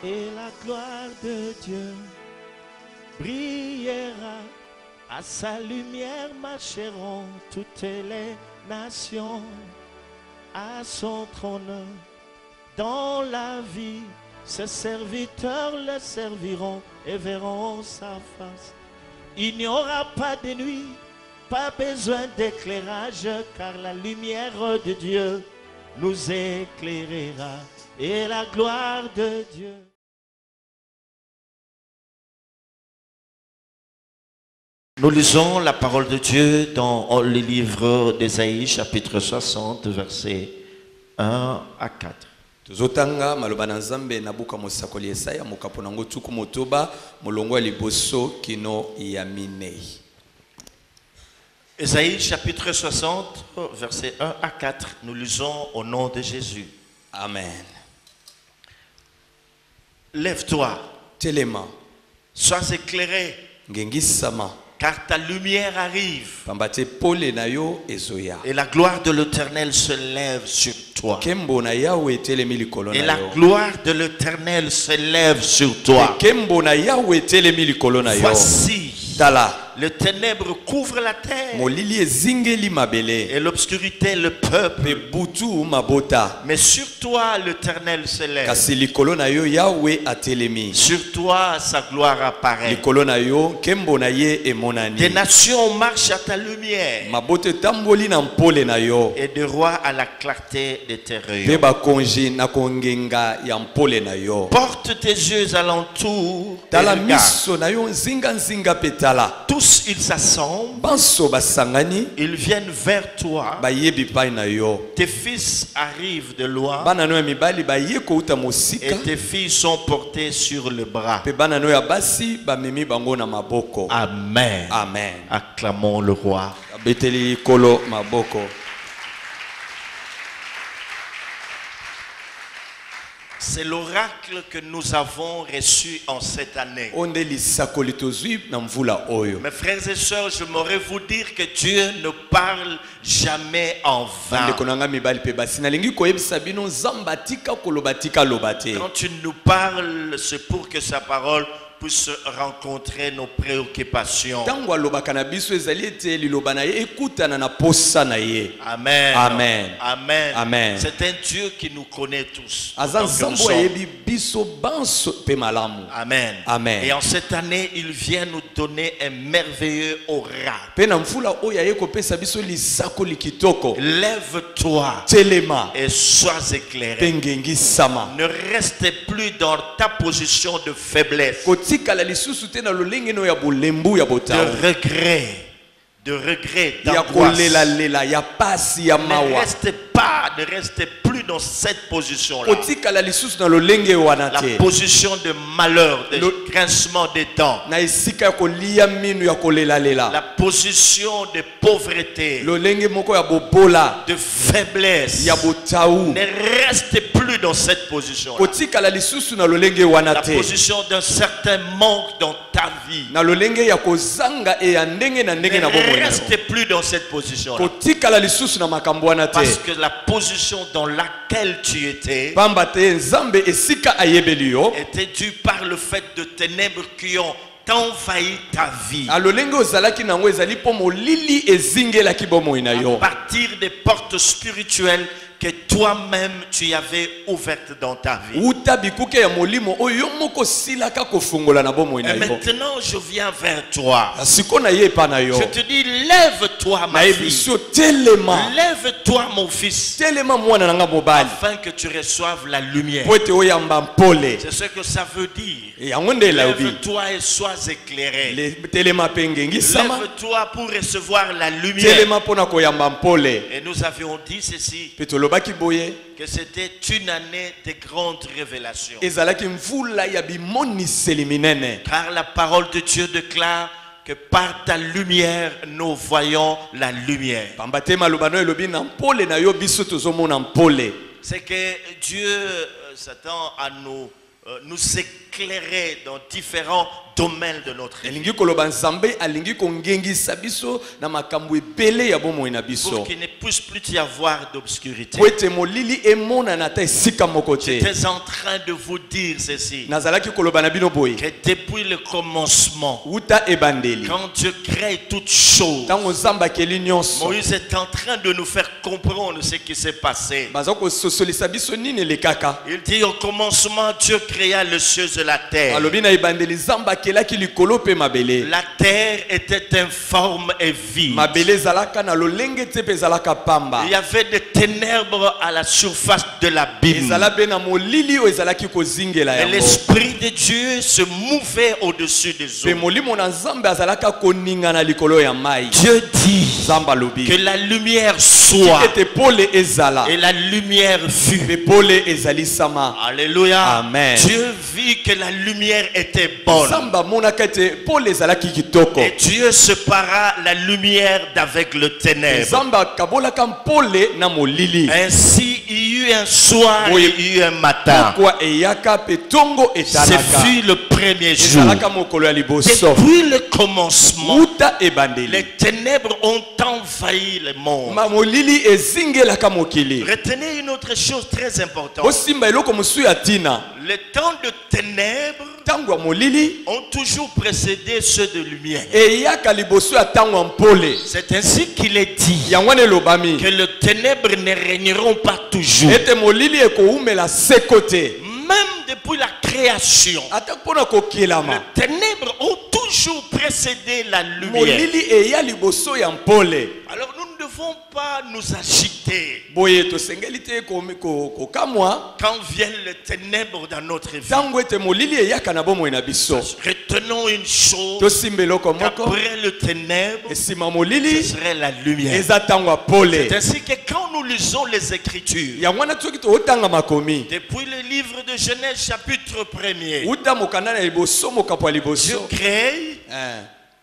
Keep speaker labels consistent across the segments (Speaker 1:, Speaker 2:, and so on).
Speaker 1: et la gloire de Dieu brillera. À sa lumière marcheront toutes les nations. À son trône, dans la vie, ses serviteurs le serviront et verront sa face. Il n'y aura pas de nuit, pas besoin d'éclairage, car la lumière de Dieu nous éclairera et la gloire de Dieu. Nous lisons la parole de Dieu dans le livre d'Ésaïe, chapitre 60, versets 1 à 4.
Speaker 2: Tozotanga maloba na Nzambe na buka mosakoli Yesaya mokapo nango tuku motoba molongo ya liboso kino ya minei.
Speaker 1: Ésaïe chapitre 60, versets 1 à 4, nous lisons au nom de Jésus.
Speaker 2: Amen.
Speaker 1: Lève-toi,
Speaker 2: Telema,
Speaker 1: sois éclairé,
Speaker 2: ngengisama,
Speaker 1: car ta lumière arrive.
Speaker 2: pambate pole na yo ezoya.
Speaker 1: Et la gloire de l'Éternel se lève sur toi.
Speaker 2: Kembo na Yahweh telemi likolo na
Speaker 1: Et
Speaker 2: yo.
Speaker 1: la gloire de l'Éternel se lève sur toi.
Speaker 2: Kembo na Yahweh telemi likolo na yo.
Speaker 1: Voici,
Speaker 2: Tala.
Speaker 1: les ténèbres couvrent la terre
Speaker 2: Molili ezingeli mabele.
Speaker 1: et l'obscurité le peuple.
Speaker 2: Pe butu mabota.
Speaker 1: Mais sur toi l'Éternel se lève.
Speaker 2: Kasi likolo na yo Yahweh atelemi.
Speaker 1: Sur toi sa gloire apparaît.
Speaker 2: Likolo na yo kembo na ye emonani.
Speaker 1: Des nations marchent à ta lumière
Speaker 2: Mabote tamboli na mpole na yo.
Speaker 1: et des rois à la clarté de tes
Speaker 2: Pe
Speaker 1: rayons.
Speaker 2: bakonji na kongenga ya mpole na yo.
Speaker 1: Porte tes yeux alentour et
Speaker 2: Tala
Speaker 1: regarde.
Speaker 2: miso na yo nzinga nzinga petala.
Speaker 1: Tous ils s'assemblent,
Speaker 2: Banso basangani
Speaker 1: ils viennent vers toi.
Speaker 2: bayebi pai na yo.
Speaker 1: Tes fils arrivent de loin
Speaker 2: Bana no ya mibali baye kouta
Speaker 1: et
Speaker 2: mosika.
Speaker 1: tes filles sont portées sur le bras.
Speaker 2: Pe bana no ya basi bamemi bango na maboko.
Speaker 1: Amen.
Speaker 2: Amen.
Speaker 1: Acclamons le roi.
Speaker 2: Beteli kolo maboko.
Speaker 1: C'est l'oracle que nous avons reçu en cette année.
Speaker 2: Onde lisakoli tozwi na mvula oyo.
Speaker 1: Mes frères et sœurs, j'aimerais vous dire que Dieu ne parle jamais en vain.
Speaker 2: Ndeko nanga mibali pe basi nalingi koyebisa bino Nzambe atika koloba tika loba te.
Speaker 1: Quand tu nous parles, c'est pour que sa parole puisse rencontrer nos préoccupations.
Speaker 2: Tango alobaka na biso ezali ete liloba na ye ekutana na posa na ye.
Speaker 1: Amen.
Speaker 2: Amen.
Speaker 1: Amen.
Speaker 2: Amen.
Speaker 1: C'est un Dieu qui nous connaît tous.
Speaker 2: Aza
Speaker 1: autant que nous
Speaker 2: Nzambe
Speaker 1: sommes.
Speaker 2: ayebi biso banso pe malamu.
Speaker 1: Amen.
Speaker 2: Amen.
Speaker 1: Et en cette année, il vient nous donner un merveilleux oracle.
Speaker 2: Pe na mfula oyo aye kopesa biso lisakoli kitoko.
Speaker 1: Lève-toi
Speaker 2: Telema
Speaker 1: et sois éclairé.
Speaker 2: pe ngengisama.
Speaker 1: Ne reste plus dans ta position de faiblesse,
Speaker 2: Kotikala lisusu te na lolenge no ya bolembu ya
Speaker 1: de
Speaker 2: botamu.
Speaker 1: regret,
Speaker 2: Ya
Speaker 1: d'angoisse.
Speaker 2: kolela lela ya pasi ya
Speaker 1: Ne
Speaker 2: mawa.
Speaker 1: restez plus dans cette position-là.
Speaker 2: Kotikala lisusu na lolenge wana
Speaker 1: La
Speaker 2: te.
Speaker 1: position de malheur, de
Speaker 2: Le-
Speaker 1: grincement des dents.
Speaker 2: Na esika ya kolia minu ya kolela lela.
Speaker 1: La position de pauvreté,
Speaker 2: Lolenge moko ya bobola
Speaker 1: de faiblesse.
Speaker 2: ya botaou.
Speaker 1: Ne restez plus dans cette position-là.
Speaker 2: Kotikala lisusu na lolenge wana
Speaker 1: La
Speaker 2: te.
Speaker 1: position d'un certain manque dans ta vie.
Speaker 2: Na lolenge ya kozanga e ya ndenge na ndenge na
Speaker 1: Ne
Speaker 2: bomoi na yo.
Speaker 1: restez plus dans cette position-là.
Speaker 2: Kotikala lisusu na makambo wana te.
Speaker 1: Parce que la position dans laquelle tu étais
Speaker 2: Pamba te Nzambe esika ayebeli yo.
Speaker 1: était due par le fait de ténèbres qui ont envahi ta vie.
Speaker 2: A lolenge ozalaki nango ezali po molili ezingelaki bomoi na
Speaker 1: À
Speaker 2: yo.
Speaker 1: partir des portes spirituelles que toi-même tu avais ouvertes dans ta vie.
Speaker 2: Uta bikuke ya molimo oyo moko silaka kofungola na bomoi na
Speaker 1: Et
Speaker 2: yo.
Speaker 1: maintenant je viens vers toi.
Speaker 2: Siko na ye pa na yo.
Speaker 1: Je te dis, lève-toi ma
Speaker 2: Na
Speaker 1: fille.
Speaker 2: ebiso telema.
Speaker 1: Lève-toi mon fils.
Speaker 2: Telema mwana nanga mobali.
Speaker 1: Afin que tu reçoives la lumière.
Speaker 2: Po ete oyamba mpole.
Speaker 1: C'est ce que ça veut dire.
Speaker 2: Yango nde elobi.
Speaker 1: Lève-toi et sois éclairé.
Speaker 2: Telema pe ngengisama.
Speaker 1: Lève-toi pour recevoir la lumière.
Speaker 2: Telema mpona koyamba mpole.
Speaker 1: Et nous avions dit ceci,
Speaker 2: Pe tolobaki boye.
Speaker 1: que c'était une année de grandes révélations.
Speaker 2: Ezalaki mvula ya bimoniseli minene.
Speaker 1: Car la parole de Dieu déclare que par ta lumière, nous voyons la lumière.
Speaker 2: Pamba te maloba no elobi na mpole na yo biso tozomona mpole.
Speaker 1: C'est que Dieu s'attend à nous nous éclairer dans différents domaines de notre vie.
Speaker 2: elingi koloba nzambe alingi kongengisa biso na makambo ebele ya bomoi na biso
Speaker 1: Pour qu'il ne puisse plus y avoir d'obscurité.
Speaker 2: po ete molili emonana ata esika moko te.
Speaker 1: J'étais en train de vous dire ceci.
Speaker 2: nazalaki koloba na bino boye
Speaker 1: Que depuis le commencement,
Speaker 2: uta ebandeli
Speaker 1: quand Dieu crée toutes choses,
Speaker 2: ntango nzambe akeli nyonso
Speaker 1: Moïse est en train de nous faire comprendre ce qui s'est passé.
Speaker 2: baza kososolisa biso nini elekaka.
Speaker 1: Il dit au commencement, Dieu créa les cieux et la terre.
Speaker 2: alobi na ebandeli nzambe akelaki likolo mpe mabele.
Speaker 1: La terre était informe et vide.
Speaker 2: mabele ezalaka na lolenge te mpe ezalaka pamba.
Speaker 1: Il y avait des ténèbres à la surface de l'abîme.
Speaker 2: ezala mpe na molili oyo ezalaki kozingela
Speaker 1: Et
Speaker 2: yango.
Speaker 1: l'Esprit de Dieu se mouvait au-dessus des
Speaker 2: mpe
Speaker 1: eaux.
Speaker 2: molimo na nzambe azalaka koninga na likolo ya mai.
Speaker 1: Dieu dit
Speaker 2: nzambe alobi
Speaker 1: que la lumière soit.
Speaker 2: ete pole ezala
Speaker 1: Et la lumière fut.
Speaker 2: mpe pole ezalisama.
Speaker 1: Alléluia.
Speaker 2: Amen.
Speaker 1: Dieu vit que la lumière était bonne.
Speaker 2: nzambe amonaka ete pole ezalaki kitoko.
Speaker 1: Et Dieu sépara la lumière d'avec le ténèbre.
Speaker 2: nzambe akabolaka pole na molili.
Speaker 1: Ainsi, il y eut un soir
Speaker 2: Oui.
Speaker 1: et il y eut un matin.
Speaker 2: pokwa eyaka mpe ntongo
Speaker 1: Ce
Speaker 2: etalaka.
Speaker 1: fut le premier jour.
Speaker 2: ezalaka mokolo ya liboso.
Speaker 1: Depuis le commencement,
Speaker 2: uta ebandeli
Speaker 1: les ténèbres ont envahi le monde.
Speaker 2: molili ezingelaka mokili.
Speaker 1: Retenez une autre chose très importante.
Speaker 2: bosimba eloko mosusu ya ntina.
Speaker 1: Les temps de ténèbres
Speaker 2: ntango ya molili
Speaker 1: ont toujours précédé ceux de lumière.
Speaker 2: eyaka liboso ya ntango ya mpole.
Speaker 1: C'est ainsi qu'il est dit
Speaker 2: yango wana elobami
Speaker 1: que les ténèbres ne régneront pas toujours.
Speaker 2: ete molili ekoumela seko te.
Speaker 1: Même depuis la création,
Speaker 2: ata mpona kokelama
Speaker 1: les ténèbres ont toujours précédé la lumière.
Speaker 2: molili eya liboso ya mpole.
Speaker 1: Alors nous ne devons pas nous agiter
Speaker 2: boye tosengeli te kokamwa
Speaker 1: quand viennent les ténèbres dans notre vie.
Speaker 2: ntango ete molili eyaka na bomoi na biso.
Speaker 1: Retenons une chose,
Speaker 2: tosimba eloko moko
Speaker 1: qu'après le ténèbre,
Speaker 2: esima
Speaker 1: ce
Speaker 2: molili
Speaker 1: serait la lumière.
Speaker 2: eza ntango ya pole.
Speaker 1: C'est ainsi que quand nous lisons les Écritures,
Speaker 2: yango wana soki tootanga makomi
Speaker 1: depuis le livre de Genèse chapitre 1er,
Speaker 2: uta mokanda na liboso mokapo ya
Speaker 1: Dieu
Speaker 2: liboso.
Speaker 1: crée.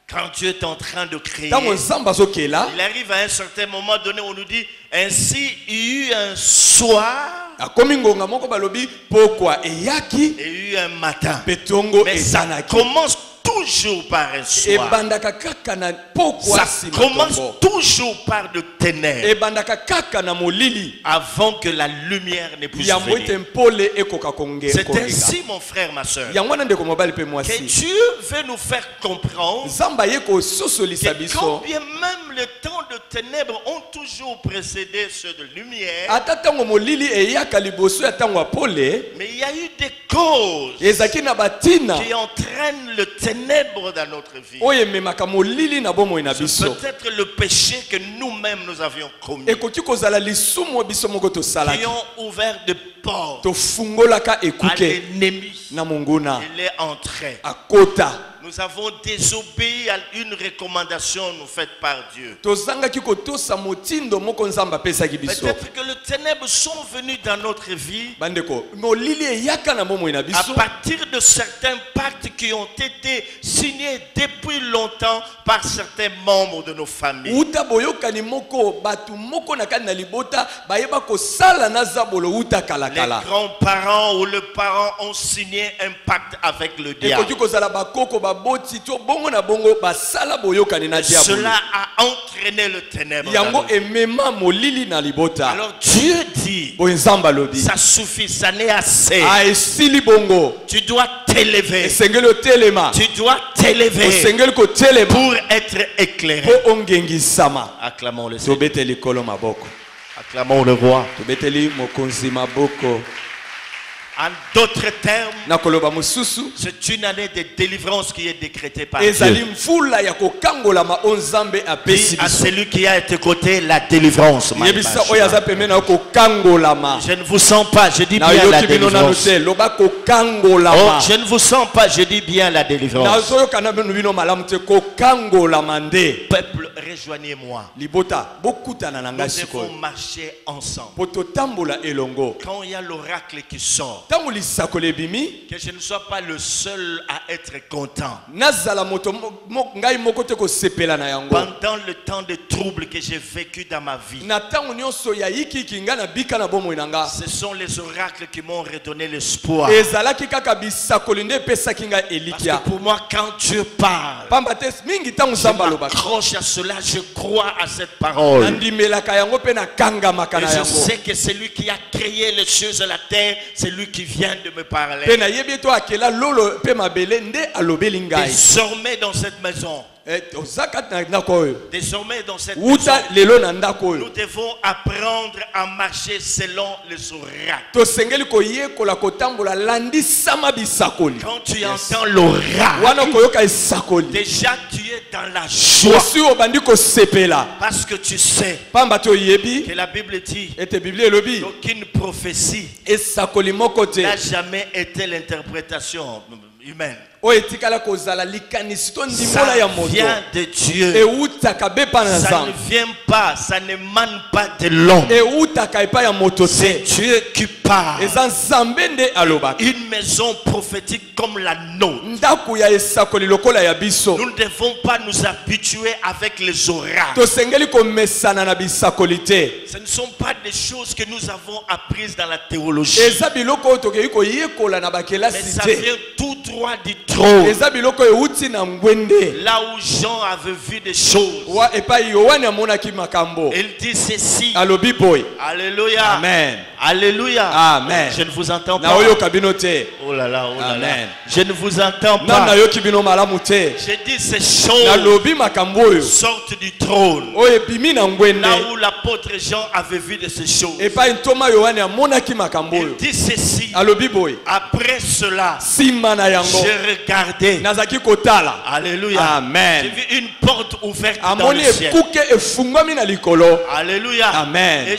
Speaker 1: Quand Dieu est en train de créer,
Speaker 2: ntango nzambe azokela
Speaker 1: il arrive à un certain moment donné, on nous dit, ainsi il y eut un soir
Speaker 2: akomi ngonga moko balobi pokwa eyaki
Speaker 1: et il y eut un matin.
Speaker 2: mpe ntongo
Speaker 1: Mais ça
Speaker 2: ezalaki.
Speaker 1: commence toujours par un soir.
Speaker 2: ebandaka kaka na pokwa
Speaker 1: Ça
Speaker 2: nsima
Speaker 1: commence
Speaker 2: ntongo.
Speaker 1: toujours par le ténèbre
Speaker 2: ebandaka kaka na molili
Speaker 1: avant que la lumière ne puisse
Speaker 2: yango ete
Speaker 1: venir.
Speaker 2: mpole ekoka
Speaker 1: C'est
Speaker 2: kongenga.
Speaker 1: ainsi, mon frère, ma soeur,
Speaker 2: yango wana ndeko mobali mpe
Speaker 1: que
Speaker 2: mwasi
Speaker 1: Dieu veut nous faire comprendre
Speaker 2: nzambe aye kososolisa
Speaker 1: que
Speaker 2: biso
Speaker 1: quand bien même les temps de ténèbres ont toujours précédé ceux de lumière,
Speaker 2: ata ntango molili eyaka liboso ya ntango ya pole
Speaker 1: mais il y a eu des causes
Speaker 2: ezalaki na batina
Speaker 1: qui entraînent le ténèbre dans notre vie.
Speaker 2: oyo ememaka molili na bomoi na biso.
Speaker 1: Peut-être le péché que nous-mêmes nous avions commis,
Speaker 2: ekoki kozala lisumu oyo biso moko
Speaker 1: qui
Speaker 2: tosalaki
Speaker 1: ont ouvert des portes
Speaker 2: tofungolaka
Speaker 1: à
Speaker 2: ekuke
Speaker 1: l'ennemi.
Speaker 2: na monguna
Speaker 1: Il est entré.
Speaker 2: akota.
Speaker 1: Nous avons désobéi à une recommandation nous faite par Dieu.
Speaker 2: tozangaki kotosa motindo moko nzambe apesaki biso.
Speaker 1: Peut-être que les ténèbres sont venues dans notre vie
Speaker 2: bandeko molili eyaka na bomoi na
Speaker 1: à
Speaker 2: biso
Speaker 1: partir de certains pactes qui ont été signés depuis longtemps par certains membres de nos familles.
Speaker 2: uta boyokani moko batu moko na kati na libota bayeba kosala na zabolo uta
Speaker 1: Les
Speaker 2: kalakala.
Speaker 1: grands-parents ou les parents ont signé un pacte avec le diable.
Speaker 2: ekoki kozala bakoko baboti to bongo na bongo basala boyokani na diabolo.
Speaker 1: Cela a entraîné le ténèbre. dans
Speaker 2: yango
Speaker 1: nos vies.
Speaker 2: emema molili na libota.
Speaker 1: Alors Dieu dit,
Speaker 2: boye nzambe alobi
Speaker 1: ça suffit, ça n'est assez.
Speaker 2: esili bongo
Speaker 1: Tu dois t'élever.
Speaker 2: esengeli otelema
Speaker 1: Tu dois t'élever
Speaker 2: osengeli kotelema
Speaker 1: pour être éclairé.
Speaker 2: mpo ongengisama.
Speaker 1: Acclamons le Seigneur.
Speaker 2: tobeteli likolo maboko,
Speaker 1: Acclamons le roi.
Speaker 2: tobeteli mokonzi maboko.
Speaker 1: En d'autres termes,
Speaker 2: na koloba mosusu
Speaker 1: c'est une année de délivrance qui est décrétée par
Speaker 2: ezali
Speaker 1: Dieu.
Speaker 2: mvula ya kokangolama o nzambe apesi
Speaker 1: Dis à
Speaker 2: biso.
Speaker 1: celui qui a à tes côtés la délivrance.
Speaker 2: yebisa oyo aza pembeni na yo kokangolama.
Speaker 1: Je ne vous sens pas, je dis
Speaker 2: na
Speaker 1: bien la
Speaker 2: yoki bino nanu
Speaker 1: délivrance.
Speaker 2: te loba
Speaker 1: Oh,
Speaker 2: kokangolama.
Speaker 1: je ne vous sens pas, je dis bien la délivrance.
Speaker 2: nazoyoka na bino malamu te kokangolama nde.
Speaker 1: Peuple, rejoignez-moi.
Speaker 2: Libota, bokutana na nga
Speaker 1: Nous
Speaker 2: sikoyo.
Speaker 1: devons marcher ensemble.
Speaker 2: Poto tambola elongo.
Speaker 1: Quand il y a l'oracle qui sort,
Speaker 2: Tango lisakole bimi,
Speaker 1: que je ne sois pas le seul à être content.
Speaker 2: nazala moto ngai moko te ko sepela na yango.
Speaker 1: Pendant le temps de trouble que j'ai vécu dans ma vie,
Speaker 2: Na tango nyonso ya yiki kinga na bika na bomo inanga.
Speaker 1: ce sont les oracles qui m'ont redonné l'espoir.
Speaker 2: Ezalaki kaka bisakoli nde pesa kinga
Speaker 1: Parce
Speaker 2: elikia.
Speaker 1: que pour moi, quand Dieu parle,
Speaker 2: Pamba te mingi tango
Speaker 1: je
Speaker 2: samba lobaka.
Speaker 1: m'accroche à cela, je crois à cette parole.
Speaker 2: Nandimelaka yango pe na kanga
Speaker 1: Et
Speaker 2: makana
Speaker 1: je
Speaker 2: yango.
Speaker 1: sais que c'est lui qui a créé les choses et la terre, c'est lui qui vient de me
Speaker 2: Pe
Speaker 1: parler.
Speaker 2: na yebi to akela lolo pe mabele nde alobeli ngai.
Speaker 1: Désormais dans cette maison,
Speaker 2: Ozaka na ndako oyo.
Speaker 1: désormais dans cette maison,
Speaker 2: Uta lelo na ndako oyo.
Speaker 1: nous devons apprendre à marcher selon les oracles.
Speaker 2: Tosengeli koyekola kotambola landisama bisakoli.
Speaker 1: Quand tu entends l'oracle,
Speaker 2: Wana koyoka esakoli.
Speaker 1: déjà tu es dans la joie.
Speaker 2: Osi obandi kosepela.
Speaker 1: Parce que tu sais
Speaker 2: Pamba to yebi
Speaker 1: que la Bible dit
Speaker 2: ete Biblia elobi
Speaker 1: qu'aucune prophétie
Speaker 2: esakoli moko te.
Speaker 1: n'a jamais été l'interprétation humaine.
Speaker 2: Oyo etikala kozala likanisi to ndimola
Speaker 1: Ça
Speaker 2: ya moto.
Speaker 1: vient de Dieu.
Speaker 2: Eutaka bepa na
Speaker 1: Ça ne
Speaker 2: nzambe.
Speaker 1: vient pas, ça ne mane pas de l'homme.
Speaker 2: Eutaka epa ya moto
Speaker 1: C'est
Speaker 2: te.
Speaker 1: Dieu qui parle.
Speaker 2: Eza nzambe nde alobaka.
Speaker 1: Une maison prophétique comme la nôtre.
Speaker 2: Ndako ya esakoli lokola ya biso.
Speaker 1: Nous ne devons pas nous habituer avec les oracles.
Speaker 2: Tosengeli komesana na bisakoli te.
Speaker 1: Ce ne sont pas des choses que nous avons apprises dans la théologie.
Speaker 2: Eza biloko oyo tokei koyekola na
Speaker 1: Mais
Speaker 2: bakelasi
Speaker 1: ça
Speaker 2: te.
Speaker 1: vient tout droit du trône.
Speaker 2: Eza biloko euti na ngwende.
Speaker 1: Là où Jean avait vu des choses.
Speaker 2: Wa epai Yohane amonaki makambo.
Speaker 1: Il dit ceci.
Speaker 2: Alobi boy.
Speaker 1: Alléluia.
Speaker 2: Amen.
Speaker 1: Alléluia.
Speaker 2: Amen.
Speaker 1: Je ne vous entends
Speaker 2: Na
Speaker 1: pas.
Speaker 2: oyo kabino te.
Speaker 1: Oh là là, oh là là.
Speaker 2: Amen.
Speaker 1: Je ne vous entends
Speaker 2: Na
Speaker 1: pas.
Speaker 2: yo kibino malamu te.
Speaker 1: J'ai dit ces choses
Speaker 2: Nalobi makambo oyo.
Speaker 1: sortent du trône.
Speaker 2: Oyo ebimi na ngwende.
Speaker 1: Là où l'apôtre Jean avait vu de ces choses.
Speaker 2: Epai ntoma Yohane amonaki makambo
Speaker 1: Il
Speaker 2: oyo.
Speaker 1: dit ceci.
Speaker 2: Alobi boy.
Speaker 1: Après cela,
Speaker 2: Sima na yango.
Speaker 1: j'ai regardé.
Speaker 2: Nazaki kotala.
Speaker 1: Alléluia.
Speaker 2: Amen.
Speaker 1: J'ai vu une porte ouverte dans
Speaker 2: Amoni
Speaker 1: le ciel.
Speaker 2: ekuke efungwami na likolo.
Speaker 1: Alléluia.
Speaker 2: Amen.
Speaker 1: Et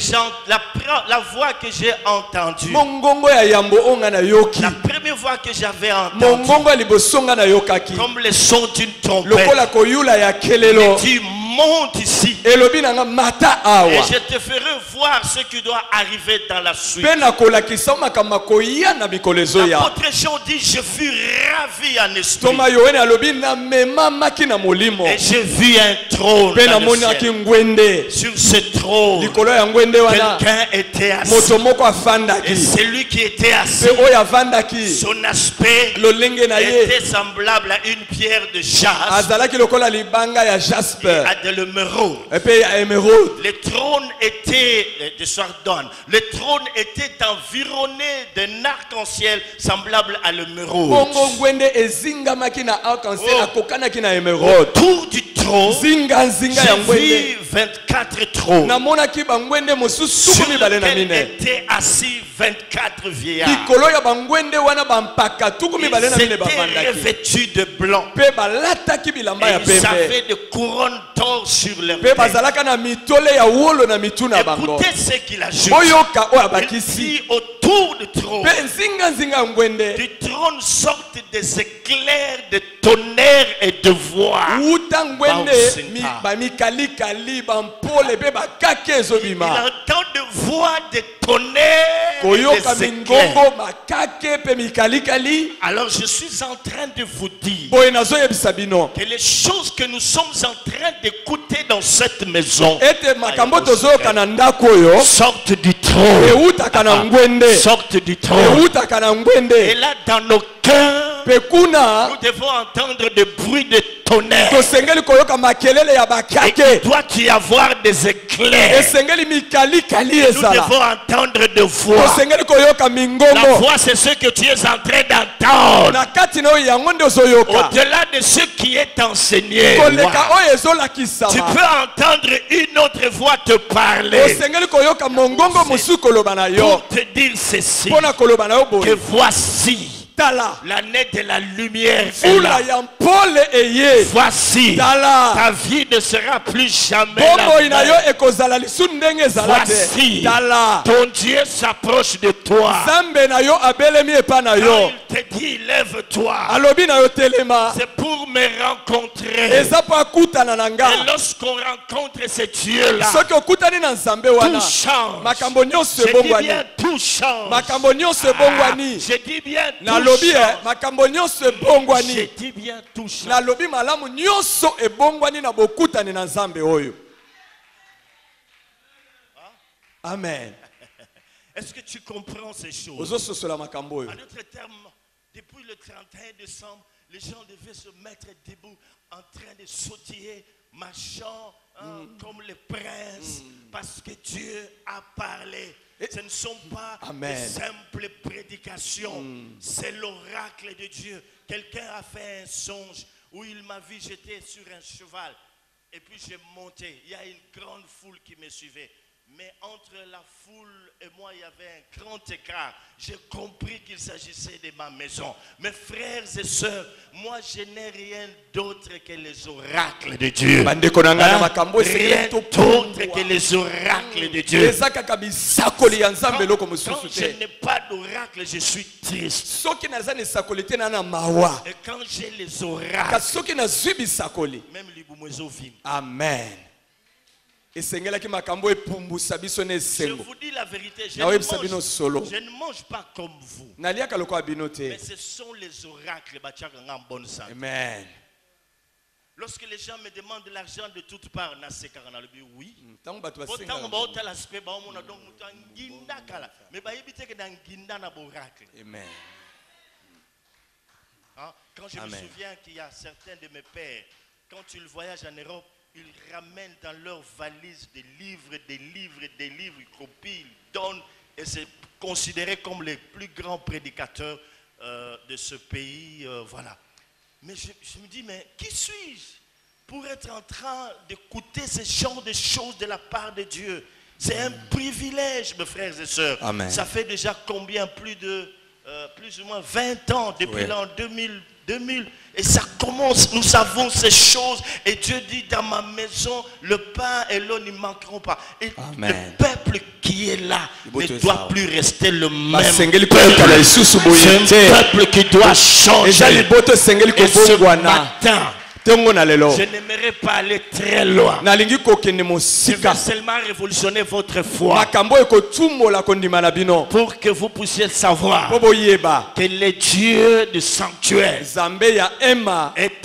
Speaker 1: la voix que j'ai entendue,
Speaker 2: Mongongo ya yambo onga na yoki.
Speaker 1: la première voix que j'avais entendue,
Speaker 2: Mongongo ya libosonga na yokaki.
Speaker 1: comme le son d'une trompette,
Speaker 2: Lokola koyula ya kelelo.
Speaker 1: tu montes ici
Speaker 2: Elobi nanga mata
Speaker 1: et
Speaker 2: awa.
Speaker 1: je te ferai voir ce qui doit arriver dans la suite.
Speaker 2: Pe na kolakisa makambo koya na mikolo ezoya.
Speaker 1: L'apôtre Jean dit, je fus ravi en esprit
Speaker 2: Toma Yohane alobi na mema maki na molimo.
Speaker 1: et j'ai vu un trône
Speaker 2: Pe na
Speaker 1: dans le
Speaker 2: monaki
Speaker 1: ciel.
Speaker 2: ngwende.
Speaker 1: Sur ce trône,
Speaker 2: Likolo ya ngwende wana.
Speaker 1: quelqu'un était assis
Speaker 2: Moto moko
Speaker 1: et
Speaker 2: afandaki.
Speaker 1: celui qui était assis,
Speaker 2: Pe oyo avandaki.
Speaker 1: son aspect
Speaker 2: Lolenge na ye.
Speaker 1: était semblable à une pierre de jaspe
Speaker 2: Azalaki lokola libanga ya jasper.
Speaker 1: à de l'émeraude.
Speaker 2: Epe ya emeraude.
Speaker 1: Le trône était, de Sardone, le trône était environné d'un arc-en-ciel semblable à l'émeraude.
Speaker 2: Bongo ngwende ezingamaki na arc-en-ciel
Speaker 1: Oh.
Speaker 2: akokanaki na emeraude.
Speaker 1: Autour du trône,
Speaker 2: Zinga nzinga ya
Speaker 1: j'ai
Speaker 2: ngwende.
Speaker 1: vu 24 trônes
Speaker 2: Namonaki bangwende mosusu
Speaker 1: sur
Speaker 2: tuku mibale na
Speaker 1: lesquels
Speaker 2: mine.
Speaker 1: étaient assis 24 vieillards.
Speaker 2: Likolo ya bangwende wana bampaka tuku mibale na
Speaker 1: Ils
Speaker 2: mine
Speaker 1: étaient
Speaker 2: bavandaki.
Speaker 1: revêtus de blanc.
Speaker 2: Pe balataki bilamba ya
Speaker 1: Et ils
Speaker 2: pembe.
Speaker 1: avaient des couronnes d'or sur leur
Speaker 2: Pe
Speaker 1: tête.
Speaker 2: bazalaka na mitole ya wolo na mitu na bango.
Speaker 1: Écoutez ce qu'il ajoute.
Speaker 2: Boyoka oyo
Speaker 1: Il
Speaker 2: abakisi.
Speaker 1: dit autour du trône.
Speaker 2: Pe nzinga nzinga ya ngwende.
Speaker 1: Du trône sortent des éclairs de tonnerre et de voix.
Speaker 2: Uta ngwende
Speaker 1: Bausinga.
Speaker 2: bamikalikali bampole pe bakake
Speaker 1: Il
Speaker 2: ezobima.
Speaker 1: entend de voix de tonnerre et
Speaker 2: Koyoka
Speaker 1: des éclairs.
Speaker 2: mingongo makake pe mikalikali.
Speaker 1: Alors je suis en train de vous dire
Speaker 2: Boye nazoyebisa bino.
Speaker 1: que les choses que nous sommes en train d'écouter dans cette maison
Speaker 2: Ete makambo tozoyoka na ndako oyo.
Speaker 1: sortent du trône.
Speaker 2: Eutaka na ngwende.
Speaker 1: Sortent du trône.
Speaker 2: Eutaka na
Speaker 1: Et
Speaker 2: ngwende.
Speaker 1: là dans nos cœurs,
Speaker 2: Pe kuna
Speaker 1: nous devons entendre des bruits de tonnerre.
Speaker 2: tosengeli koyoka makelele ya
Speaker 1: Et
Speaker 2: bakake.
Speaker 1: il doit y avoir des éclairs.
Speaker 2: Esengeli mikalikali
Speaker 1: Nous
Speaker 2: ezala.
Speaker 1: devons entendre des voix.
Speaker 2: Tosengeli koyoka
Speaker 1: La
Speaker 2: mingongo.
Speaker 1: voix, c'est ce que tu es en train d'entendre.
Speaker 2: Na kati na oyo yango nde ozoyoka.
Speaker 1: Au-delà de ce qui est enseigné,
Speaker 2: Koleka
Speaker 1: wow,
Speaker 2: oyo
Speaker 1: tu
Speaker 2: ezolakisama.
Speaker 1: peux entendre une autre voix te parler
Speaker 2: Osengeli koyoka mongongo mosusu koloba na yo.
Speaker 1: pour te dire ceci,
Speaker 2: Mpona koloba na yo
Speaker 1: que
Speaker 2: boye.
Speaker 1: voici
Speaker 2: Tala.
Speaker 1: l'année de la lumière est
Speaker 2: Fula
Speaker 1: là.
Speaker 2: ya mpole eye.
Speaker 1: Voici,
Speaker 2: Tala.
Speaker 1: ta vie ne sera plus jamais
Speaker 2: Bomoi na
Speaker 1: la
Speaker 2: yo
Speaker 1: même.
Speaker 2: ekozala lisu ndenge ezala te.
Speaker 1: Voici.
Speaker 2: Tala.
Speaker 1: Ton Dieu s'approche de toi.
Speaker 2: Zambe na yo abelemi epa na
Speaker 1: Quand
Speaker 2: yo.
Speaker 1: il te dit, lève-toi,
Speaker 2: Alobi na yo telema.
Speaker 1: c'est pour me rencontrer.
Speaker 2: eza po akutana na nga.
Speaker 1: Et lorsqu'on rencontre ce Dieu-là,
Speaker 2: soki okutani na nzambe
Speaker 1: tout
Speaker 2: wana
Speaker 1: change.
Speaker 2: makambo nyonso
Speaker 1: Je dis
Speaker 2: ebongwani.
Speaker 1: bien, tout change.
Speaker 2: makambo nyonso ebongwani.
Speaker 1: Je dis bien, tout
Speaker 2: nalobi
Speaker 1: change.
Speaker 2: makambo nyonso
Speaker 1: Je
Speaker 2: ebongwani.
Speaker 1: dis bien, tout change.
Speaker 2: nalobi malamu nyonso ebongwani na bokutani na nzambe oyo. Amen.
Speaker 1: Est-ce que tu comprends ces choses?
Speaker 2: ozososola makambo oyo.
Speaker 1: En d'autres termes, depuis le 31 décembre, les gens devaient se mettre debout en train de sautiller, marchant comme les princes, parce que Dieu a parlé. Ce ne sont pas
Speaker 2: Amen.
Speaker 1: de simples prédications, c'est l'oracle de Dieu. Quelqu'un a fait un songe où il m'a vu, j'étais sur un cheval, et puis j'ai monté. Il y a une grande foule qui me suivait. Mais entre la foule et moi, il y avait un grand écart. J'ai compris qu'il s'agissait de ma maison. Mes frères et sœurs, moi, je n'ai rien d'autre que les oracles de Dieu. Rien d'autre que les oracles de Dieu. Quand je n'ai pas d'oracle, je suis triste. Et quand j'ai les oracles, même les boumouezo vivent.
Speaker 2: Amen. Je
Speaker 1: vous dis la vérité, je ne mange pas comme vous. Mais ce sont les oracles.
Speaker 2: Amen.
Speaker 1: Lorsque les gens me demandent de l'argent de toutes parts, oui.
Speaker 2: Amen.
Speaker 1: Quand je me souviens qu'il y a certains de mes pères, quand ils voyagent en Europe, ils ramènent dans leurs valises des livres, ils copient, ils donnent, et c'est considéré comme les plus grands prédicateurs de ce pays. Voilà. Mais je me dis, mais qui suis-je pour être en train d'écouter ce genre de choses de la part de Dieu? C'est un privilège, mes frères et sœurs.
Speaker 2: Amen.
Speaker 1: Ça fait déjà combien? Plus ou moins 20 ans depuis l'an 2000. Et ça commence, nous savons ces choses. Et Dieu dit, dans ma maison, le pain et l'eau n'y manqueront pas. Et
Speaker 2: Amen.
Speaker 1: le peuple qui est là ne doit plus rester le même
Speaker 2: peuple.
Speaker 1: C'est un peuple qui doit changer. Et ce matin, je n'aimerais pas aller très loin. Je veux seulement révolutionner votre foi pour que vous puissiez savoir que le Dieu du sanctuaire est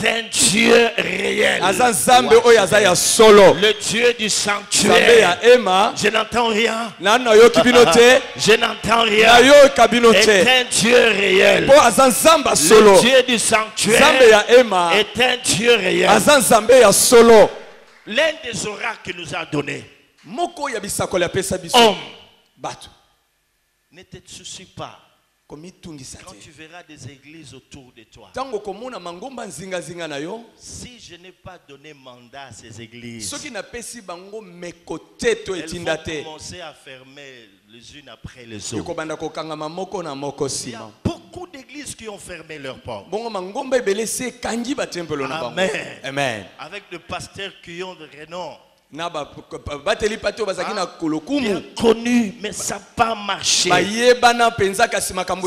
Speaker 1: un Dieu réel. Le Dieu du sanctuaire, je n'entends rien. Je n'entends rien. Est un Dieu réel. Le Dieu du sanctuaire est un Dieu réel. L'un des oracles qu'il nous a donné, homme, ne te soucie pas quand tu verras des églises autour de toi. Si je n'ai pas donné mandat à ces églises, elles vont commencer à fermer les unes après les autres. Il y a beaucoup d'églises qui ont fermé leurs portes. Amen.
Speaker 2: Amen.
Speaker 1: Avec des pasteurs qui ont de renom. Bien connu, mais ça n'a pas marché.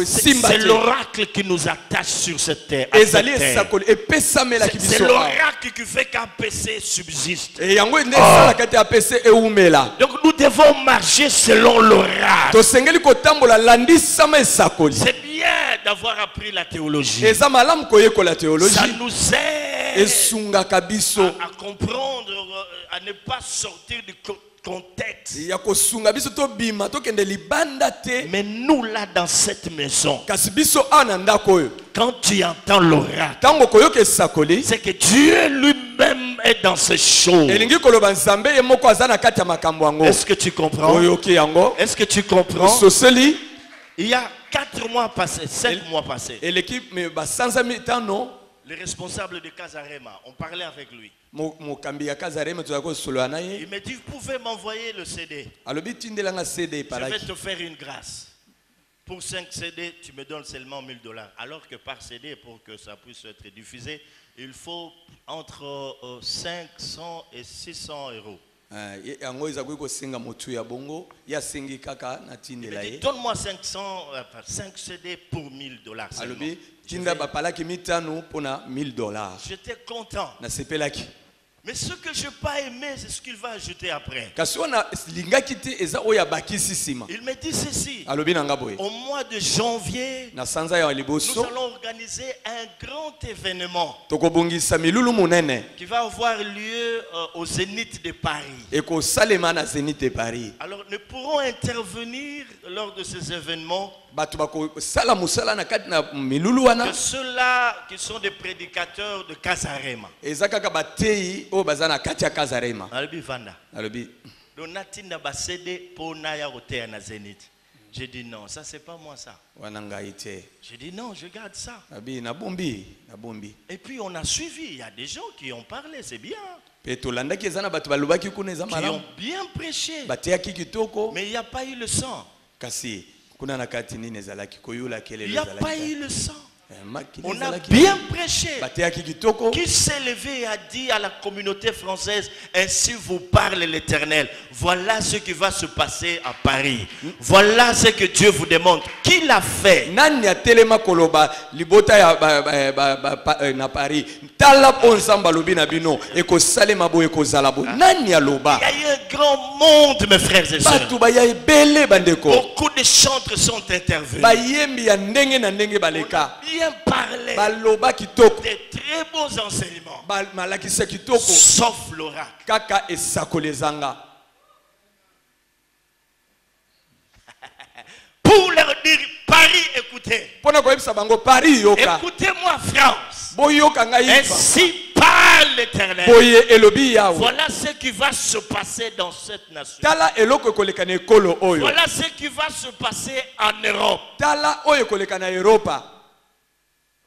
Speaker 1: C'est l'oracle qui nous attache sur cette terre. C'est l'oracle qui fait qu'un PC subsiste. Donc nous devons marcher selon l'oracle. C'est bien d'avoir appris la théologie. Ça nous aide à comprendre, à ne pas sortir du contexte. Mais nous là dans cette maison, quand tu entends l'oracle, c'est que Dieu lui-même est dans ces choses. Est-ce que tu comprends? Est-ce que tu comprends? Il y a 4 mois passés, 5 mois passés, le responsable de Casarema, on parlait avec lui. Il m'a dit, vous pouvez m'envoyer le CD. Je vais te faire une grâce. Pour 5 CD, tu me donnes seulement $1000. Alors que par CD, pour que ça puisse être diffusé, il faut entre 500 et 600 euros.
Speaker 2: yango ezakoki kosenga motu ya bongo ya sengi kaka na tindela ye.
Speaker 1: Donne-moi 5 CD pour $1000.
Speaker 2: Alobi tinda bapalaki mitano pona $1000.
Speaker 1: J'étais content.
Speaker 2: Na sepelaki.
Speaker 1: Mais ce que je n'ai pas aimé, c'est ce qu'il va ajouter après.
Speaker 2: Kasi wana lingaki te eza oya bakisi sima.
Speaker 1: Il me dit ceci.
Speaker 2: Alobi nanga boye.
Speaker 1: Au mois de janvier,
Speaker 2: Na sanza ya
Speaker 1: nous
Speaker 2: liboso
Speaker 1: allons organiser un grand événement
Speaker 2: tokobongisa milulu munene
Speaker 1: qui va avoir lieu au Zénith de Paris.
Speaker 2: eko salema na Zénith de Paris.
Speaker 1: Alors nous pourrons intervenir lors de ces événements.
Speaker 2: Batu bako sala musala na kati na milulu wana.
Speaker 1: Que ceux-là qui sont des prédicateurs de Kasarema.
Speaker 2: Eza kaka batei o bazana kati ya Kazarema.
Speaker 1: Alobi Vanda.
Speaker 2: Alobi.
Speaker 1: Donatinda basede pona ya hotel na Zénith. J'ai dit non, ça c'est pas moi ça.
Speaker 2: Wana ngaite.
Speaker 1: J'ai dit non, je garde ça.
Speaker 2: Abi na bombi.
Speaker 1: Et puis on a suivi, il y a des gens qui ont parlé, c'est bien.
Speaker 2: Peto landaki ezana batu balobaki kuna eza
Speaker 1: Qui
Speaker 2: malamu.
Speaker 1: ont bien prêché.
Speaker 2: Bateaki kitoko.
Speaker 1: Mais il n'y a pas eu le sang.
Speaker 2: Kasi kuna na kati nini ezalaki koyula kelele
Speaker 1: Il n'y a
Speaker 2: ezalaki.
Speaker 1: pas eu le sang.
Speaker 2: Makili
Speaker 1: On a
Speaker 2: ezalaki.
Speaker 1: bien prêché.
Speaker 2: Bateaki kitoko.
Speaker 1: Qui s'est levé et a dit à la communauté française, ainsi vous parle l'Éternel. Voilà ce qui va se passer à Paris. Voilà ce que Dieu vous demande. Qui l'a fait?
Speaker 2: Nani ya telema koloba libota ya na Paris. Tala onzamba lobi na bino eko salema bo eko zalabo. Nani ya loba?
Speaker 1: Il y a eu un grand monde, mes frères et sœurs.
Speaker 2: Batu baya ebele bandeko.
Speaker 1: Beaucoup de chantres sont intervenus.
Speaker 2: Bayembi ya ndenge na ndenge baleka.
Speaker 1: Bien parlé.
Speaker 2: Baloba kitoko.
Speaker 1: Des très bons enseignements.
Speaker 2: Malakisa kitoko.
Speaker 1: Sauf l'oracle.
Speaker 2: Kaka esakolezanga.
Speaker 1: Pour leur dire, Paris, écoutez.
Speaker 2: Paris yoka.
Speaker 1: Écoutez-moi, France.
Speaker 2: Boyoka nga yifa.
Speaker 1: Ainsi parle l'Éternel.
Speaker 2: Boye elobi yawe.
Speaker 1: Voilà ce qui va se passer dans cette nation.
Speaker 2: Tala eloko koleka na ekolo oyo.
Speaker 1: Voilà ce qui va se passer en Europe.
Speaker 2: Tala oyo koleka na Europa.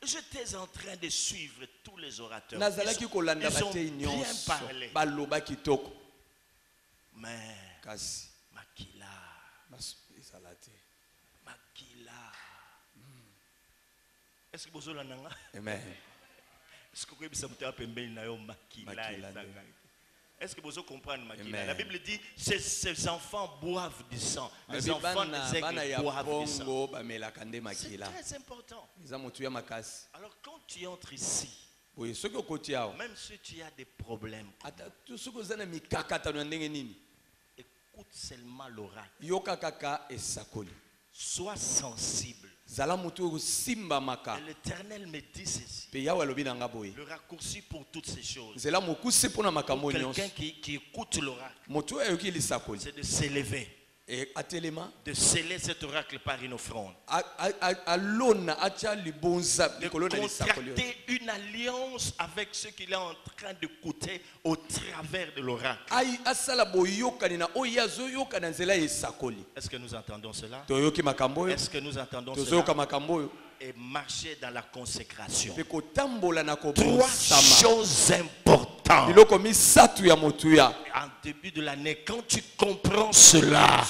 Speaker 1: J'étais en train de suivre tous les orateurs.
Speaker 2: Nazalaki kolanda
Speaker 1: Ils ont
Speaker 2: batei
Speaker 1: bien
Speaker 2: nyonso.
Speaker 1: parlé.
Speaker 2: Baloba kitoko.
Speaker 1: Mais
Speaker 2: Kasi
Speaker 1: Makila,
Speaker 2: isalate.
Speaker 1: Makila. Est-ce que vous avez nanga?
Speaker 2: Amen.
Speaker 1: Est-ce que vous avez Makila? Est-ce que vous comprenez Makila? La Bible dit ces enfants boivent du sang. Les enfants des aigles boivent du sang. C'est très important. Alors quand tu entres ici, même si tu as des problèmes, écoute seulement l'oracle. Sois sensible. Et l'Éternel me dit ceci. Le raccourci pour toutes ces choses. Pour quelqu'un qui écoute l'oracle, c'est de s'élever. De sceller cet oracle par une offrande. De contracter une alliance avec ce qu'il est en train d'écouter au travers de l'oracle. Est-ce que nous entendons cela? Est-ce que nous entendons cela? Et marcher dans la consécration. 3 choses importantes. En début de l'année, quand tu comprends cela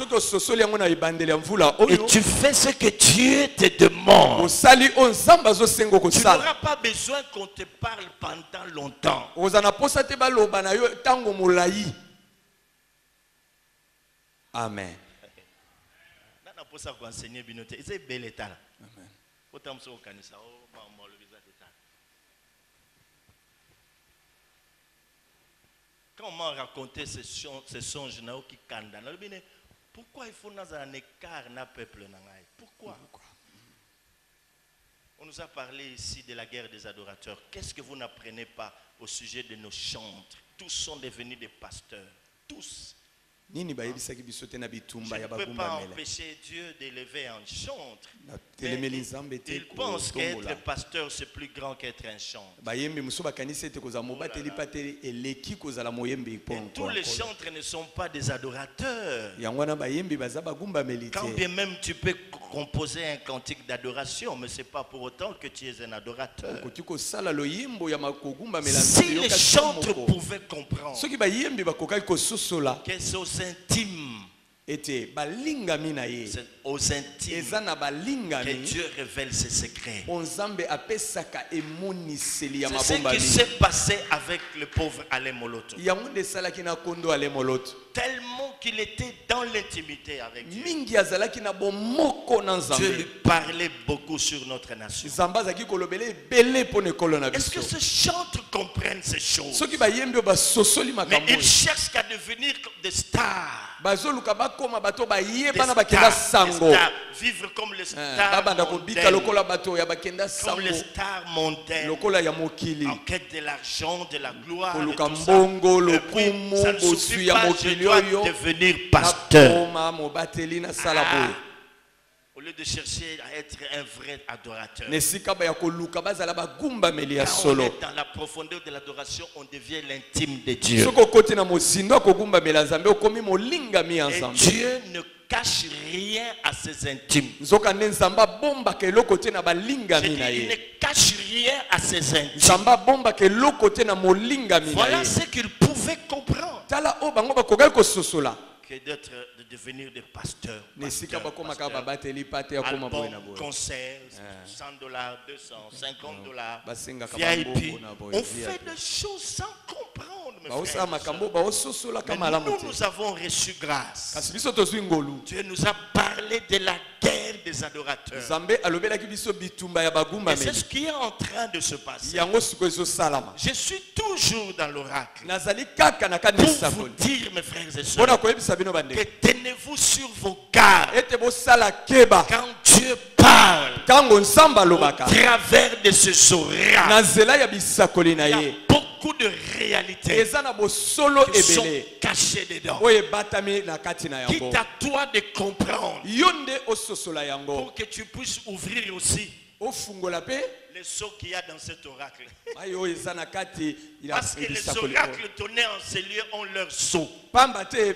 Speaker 1: et tu fais ce que Dieu te demande, tu n'auras pas besoin qu'on te parle pendant longtemps.
Speaker 2: Amen.
Speaker 1: Quand on m'a raconté ces songes, pourquoi il faut un écart dans le peuple? Pourquoi? On nous a parlé ici de la guerre des adorateurs. Qu'est-ce que vous n'apprenez pas au sujet de nos chantres? Tous sont devenus des pasteurs. Tous. Je ne peux pas empêcher Dieu d'élever un chantre. Il pense qu'être pasteur c'est plus grand qu'être un chantre. Et tous les chantres ne sont pas des adorateurs. Quand bien même tu peux composer un cantique d'adoration, mais ce n'est pas pour autant que tu es un adorateur. Si les chantres pouvaient comprendre qu'elles sont intimes
Speaker 2: ete balingami na ye
Speaker 3: C'est aux intimes
Speaker 2: eza na
Speaker 3: que
Speaker 2: balingami
Speaker 3: Dieu révèle ses secrets.
Speaker 2: onzambe apesaka emoniseli ya
Speaker 3: C'est ce
Speaker 2: mabomba
Speaker 3: qui s'est passé avec le pauvre Alain Moloto.
Speaker 2: yango nde esalaki na kondo ale moloto
Speaker 3: Tellement qu'il était dans l'intimité avec Dieu.
Speaker 2: mingi azalaki na bomoko na
Speaker 3: Dieu lui
Speaker 2: nzambe
Speaker 3: parlait beaucoup sur notre nation.
Speaker 2: nzambe azalaki kolobela ebele mpo na ekolo na
Speaker 3: Est-ce que
Speaker 2: biso
Speaker 3: ces chantres comprennent ces choses?
Speaker 2: soki bayembi oyo basosoli
Speaker 3: Mais
Speaker 2: makambo
Speaker 3: ils
Speaker 2: oyo
Speaker 3: cherchent qu'à devenir des stars.
Speaker 2: bazoluka bakoma bato bayeba
Speaker 3: Des
Speaker 2: na bakenda
Speaker 3: stars, des
Speaker 2: sango
Speaker 3: stars. Vivre comme les stars
Speaker 2: babanda kobika
Speaker 3: mondaines.
Speaker 2: lokola bato ya bakenda
Speaker 3: Comme les
Speaker 2: sango
Speaker 3: stars mondaines.
Speaker 2: lokola ya mokili
Speaker 3: En quête de l'argent, de la gloire. Et
Speaker 2: koluka
Speaker 3: tout ça.
Speaker 2: mbongo
Speaker 3: Et puis,
Speaker 2: lokumu
Speaker 3: ça ne
Speaker 2: bosui
Speaker 3: suffit
Speaker 2: ya
Speaker 3: pas, je
Speaker 2: mokili
Speaker 3: dois
Speaker 2: oyo
Speaker 3: devenir pasteur.
Speaker 2: nakoma mobateli nasala boye
Speaker 3: Au lieu de chercher à être un vrai adorateur.
Speaker 2: na esika baya koluka bazala bagumbameli ya
Speaker 3: Quand on
Speaker 2: solo
Speaker 3: est dans la profondeur de l'adoration, on devient l'intime de Dieu.
Speaker 2: soki okoti na mosindo akogumbamela nzambe okomi molingami ya
Speaker 3: Et
Speaker 2: nzambe
Speaker 3: Dieu ne cache rien à ses intimes.
Speaker 2: nzoka nde nzambe abombaka eloko te na balingami na
Speaker 3: Il ne
Speaker 2: ye
Speaker 3: cache rien à ses intimes.
Speaker 2: nzambe abombaka eloko te na molingami na
Speaker 3: Voilà
Speaker 2: ye
Speaker 3: ce qu'il pouvait comprendre.
Speaker 2: tala oyo bango bakokaki kososola
Speaker 3: Que de devenir des pasteurs.
Speaker 2: na esika
Speaker 3: Pasteurs,
Speaker 2: bakomaka
Speaker 3: pasteurs.
Speaker 2: babateli pate akoma boye na
Speaker 3: Album,
Speaker 2: boye
Speaker 3: concert, $100, 200, $50.
Speaker 2: basengaka
Speaker 3: VIP.
Speaker 2: bambongo na boye
Speaker 3: On fait des choses sans comprendre, mes frères
Speaker 2: baosala
Speaker 3: et
Speaker 2: makambo
Speaker 3: sœurs.
Speaker 2: baososolaka
Speaker 3: Mais
Speaker 2: malamu
Speaker 3: nous,
Speaker 2: te
Speaker 3: nous avons reçu grâce.
Speaker 2: kasi biso tozwi ngolu
Speaker 3: Dieu nous a parlé de la guerre des adorateurs.
Speaker 2: nzambe alobelaki biso bitumba ya
Speaker 3: Et c'est
Speaker 2: bagumbameli
Speaker 3: ce qui est en train de se passer.
Speaker 2: yango sikoyo ezosalama
Speaker 3: Je suis toujours dans l'oracle
Speaker 2: nazali kaka na kati
Speaker 3: pour vous
Speaker 2: lisakoli
Speaker 3: dire, mes frères et
Speaker 2: mpona
Speaker 3: sœurs,
Speaker 2: koyebisa bino
Speaker 3: que
Speaker 2: bandeko
Speaker 3: tenez-vous sur vos gardes.
Speaker 2: ete bosala keba
Speaker 3: Quand Dieu parle
Speaker 2: ntango nzambe
Speaker 3: au
Speaker 2: alobaka
Speaker 3: travers de ce oracles,
Speaker 2: na nzela ya bisakoli na
Speaker 3: il y a
Speaker 2: ye
Speaker 3: beaucoup de réalités
Speaker 2: eza na bosolo
Speaker 3: qui sont
Speaker 2: ebele
Speaker 3: cachées dedans.
Speaker 2: oyo ebatami na kati na yango
Speaker 3: Quitte à toi de comprendre
Speaker 2: yo nde ososola yango
Speaker 3: pour que tu puisses ouvrir aussi
Speaker 2: ofungola mpe
Speaker 3: les seaux qu'il y a dans cet oracle.
Speaker 2: ai oyo eza na kati ya
Speaker 3: Parce que les
Speaker 2: bisakoli oyo
Speaker 3: oracles donnés en ces lieux ont leur sceau.
Speaker 2: pamba te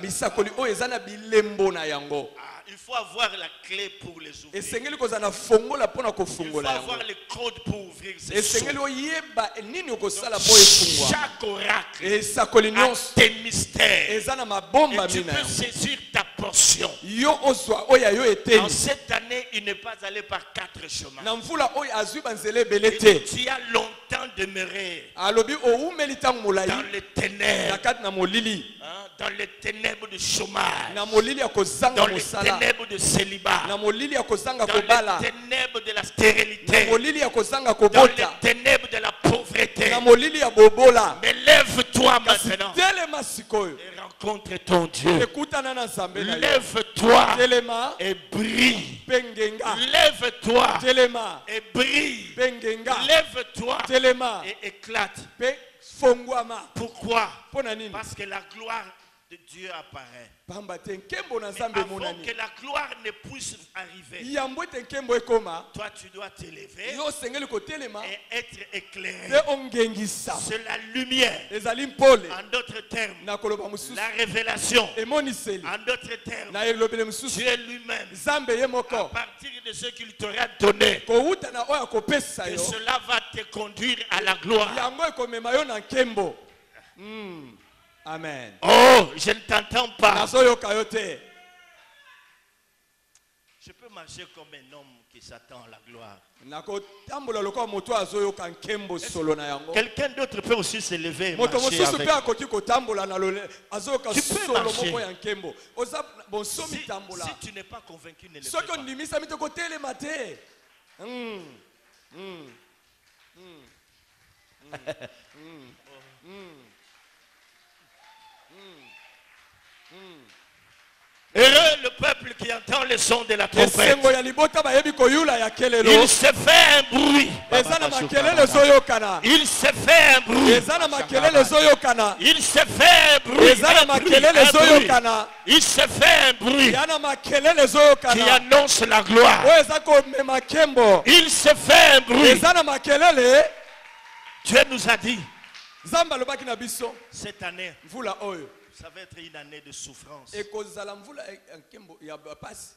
Speaker 2: bisakoli oyo eza na bilembo na yango
Speaker 3: Ah, il faut avoir la clé pour les ouvrir.
Speaker 2: esengeli kozala na fongola mpona
Speaker 3: Il faut
Speaker 2: kofungola yango
Speaker 3: avoir le code pour ouvrir ces sceaux.
Speaker 2: esengeli oyeba nini okosala mpo efungwa
Speaker 3: Chaque oracle
Speaker 2: esakoli
Speaker 3: a
Speaker 2: nyonso
Speaker 3: des mystères.
Speaker 2: eza na
Speaker 3: Et
Speaker 2: mabomba
Speaker 3: tu
Speaker 2: mina
Speaker 3: peux
Speaker 2: yango
Speaker 3: saisir ta portion.
Speaker 2: yo ozwa oyo ya yo
Speaker 3: En
Speaker 2: eteni
Speaker 3: cette année, il n'est pas allé par 4 chemins.
Speaker 2: na mvula oyo azwi banzela ebele
Speaker 3: Et
Speaker 2: te
Speaker 3: tu as longtemps demeuré
Speaker 2: alobi owumeli ntango molai
Speaker 3: dans les
Speaker 2: na
Speaker 3: ténèbres,
Speaker 2: kati na molili
Speaker 3: hein, dans les ténèbres de chômage,
Speaker 2: na molili ya kozanga
Speaker 3: dans les
Speaker 2: mosala
Speaker 3: ténèbres de célibat,
Speaker 2: na molili ya kozanga
Speaker 3: dans
Speaker 2: kobala
Speaker 3: les ténèbres de la
Speaker 2: na
Speaker 3: stérilité,
Speaker 2: molili ya kozanga
Speaker 3: dans les
Speaker 2: kobota
Speaker 3: ténèbres de la pauvreté.
Speaker 2: na molili ya bobola
Speaker 3: Mais lève-toi
Speaker 2: kasi
Speaker 3: maintenant
Speaker 2: telema sikoyo
Speaker 3: et rencontre ton Dieu.
Speaker 2: ekutana na nzambe na yo
Speaker 3: Lève-toi
Speaker 2: telema
Speaker 3: et brille.
Speaker 2: mpe ngenga
Speaker 3: Lève-toi
Speaker 2: telema
Speaker 3: et brille.
Speaker 2: mpe ngenga
Speaker 3: Lève-toi
Speaker 2: telema
Speaker 3: et éclate.
Speaker 2: mpe fongwama
Speaker 3: Pourquoi?
Speaker 2: mpo na nini
Speaker 3: Parce que la gloire de Dieu apparaît.
Speaker 2: pamba te nkembo na
Speaker 3: Mais
Speaker 2: nzambe
Speaker 3: avant
Speaker 2: emonani
Speaker 3: que la gloire ne puisse arriver,
Speaker 2: yambo ete nkembo ekoma
Speaker 3: toi tu dois t'élever
Speaker 2: yo osengeli kotelema
Speaker 3: et être éclairé.
Speaker 2: mpe ongengisa
Speaker 3: C'est la lumière.
Speaker 2: ezali mpole
Speaker 3: En d'autres termes,
Speaker 2: na koloba mosusu
Speaker 3: la révélation.
Speaker 2: emoniseli
Speaker 3: En d'autres termes,
Speaker 2: na elobele mosusu
Speaker 3: Dieu lui-même,
Speaker 2: nzambe ye
Speaker 3: à
Speaker 2: moko
Speaker 3: partir de ce qu'il t'aura donné,
Speaker 2: kowuta na oyo akopesa
Speaker 3: que
Speaker 2: yo
Speaker 3: cela va te conduire à la gloire.
Speaker 2: yango ekomema yo na nkembo amen
Speaker 3: Oh, je ne t'entends pas.
Speaker 2: nazoyoka yo te
Speaker 3: Je peux marcher comme un homme qui s'attend à la gloire.
Speaker 2: nakotambola lokola moto azoyoka nkembo solo na yango
Speaker 3: Quelqu'un d'autre peut aussi se lever et
Speaker 2: moto
Speaker 3: marcher
Speaker 2: mosusu
Speaker 3: avec.
Speaker 2: mpe akoki kotambola na azoyoka
Speaker 3: Tu peux
Speaker 2: solo
Speaker 3: marcher.
Speaker 2: moko ya nkembo oza bonsomi
Speaker 3: Si,
Speaker 2: tambola
Speaker 3: si tu n'es pas convaincu, ne le fais
Speaker 2: soki
Speaker 3: pas.
Speaker 2: ondimisami te kotelema te
Speaker 3: Heureux le peuple qui entend le son de la trompette.
Speaker 2: esengo ya libota bayebi koyula ya kelelo
Speaker 3: Il se fait un bruit.
Speaker 2: eza na makelele ezoyokana
Speaker 3: Il se fait un bruit.
Speaker 2: eza na makelele ezoyokana
Speaker 3: Il se fait un bruit.
Speaker 2: eza na
Speaker 3: Un bruit,
Speaker 2: makelele
Speaker 3: un bruit.
Speaker 2: ezoyokana
Speaker 3: Il se fait un bruit
Speaker 2: ya na makelele
Speaker 3: qui
Speaker 2: ezoyokana
Speaker 3: annonce la gloire.
Speaker 2: oyo eza komema nkembo
Speaker 3: Il se fait un bruit.
Speaker 2: eza na makelele
Speaker 3: Dieu nous a dit,
Speaker 2: nzambe alobaki na biso
Speaker 3: cette année,
Speaker 2: mvula oyo
Speaker 3: ça va être une année de souffrance.
Speaker 2: ekozala mvula ya nkembo ya bapasi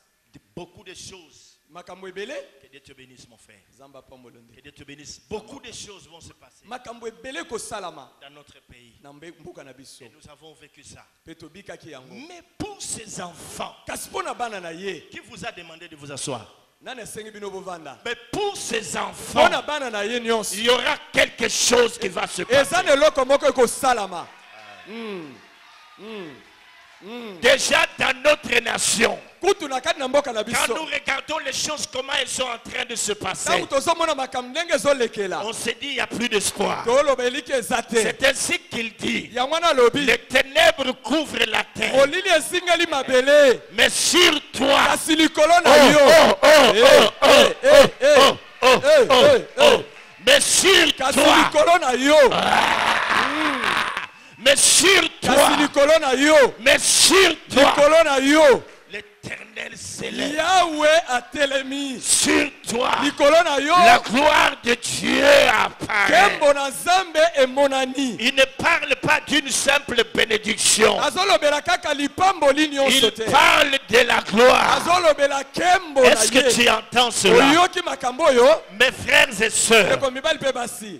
Speaker 3: Beaucoup de choses
Speaker 2: makambo ebele
Speaker 3: Que Dieu te bénisse, mon frère.
Speaker 2: zamba pambolonde
Speaker 3: Que Dieu te bénisse. Beaucoup de choses vont se passer
Speaker 2: makambo ebele ko salama
Speaker 3: dans notre pays.
Speaker 2: na mbuka na biso
Speaker 3: Et nous avons vécu ça.
Speaker 2: peto bika ki yango
Speaker 3: Mais pour ces enfants,
Speaker 2: kasi pona bana na ye
Speaker 3: qui vous a demandé de vous asseoir?
Speaker 2: nana sengi bino bovanda
Speaker 3: Mais pour ces enfants,
Speaker 2: pona bana na ye nyonso
Speaker 3: il y aura quelque chose qui va se passer.
Speaker 2: eza ne loko moko ko salama
Speaker 3: Déjà dans notre nation,
Speaker 2: kutu na kati na mboka na
Speaker 3: quand
Speaker 2: biso
Speaker 3: nous regardons les choses, comment elles sont en train de se passer,
Speaker 2: tangu tozomona makambo ndenge ezolekela
Speaker 3: on se dit il n'y a plus d'espoir.
Speaker 2: toloba eliki eza te
Speaker 3: C'est ainsi qu'il dit.
Speaker 2: yango wana alobi
Speaker 3: Les ténèbres couvrent la terre.
Speaker 2: molili esingeli mabele
Speaker 3: Mais sur toi,
Speaker 2: kasi likolo na yo
Speaker 3: mais sur
Speaker 2: kasi
Speaker 3: toi,
Speaker 2: likolo na yo
Speaker 3: mais sur
Speaker 2: kasi
Speaker 3: toi,
Speaker 2: likolo na yo
Speaker 3: mais sur toi,
Speaker 2: likolo na yo
Speaker 3: l'Éternel s'élève.
Speaker 2: yawe atelemi
Speaker 3: Sur toi,
Speaker 2: likolo na yo
Speaker 3: la gloire de Dieu apparaît.
Speaker 2: kembo na nzambe emonani
Speaker 3: Il ne parle pas d'une simple bénédiction.
Speaker 2: azolobela kaka lipamboli nyonso
Speaker 3: Il
Speaker 2: te
Speaker 3: parle de la gloire.
Speaker 2: azolobela kembo na
Speaker 3: Est-ce que
Speaker 2: ye
Speaker 3: tu entends cela?
Speaker 2: oyoki makambo oyo
Speaker 3: Mes frères et sœurs,
Speaker 2: eko mibali mpe basi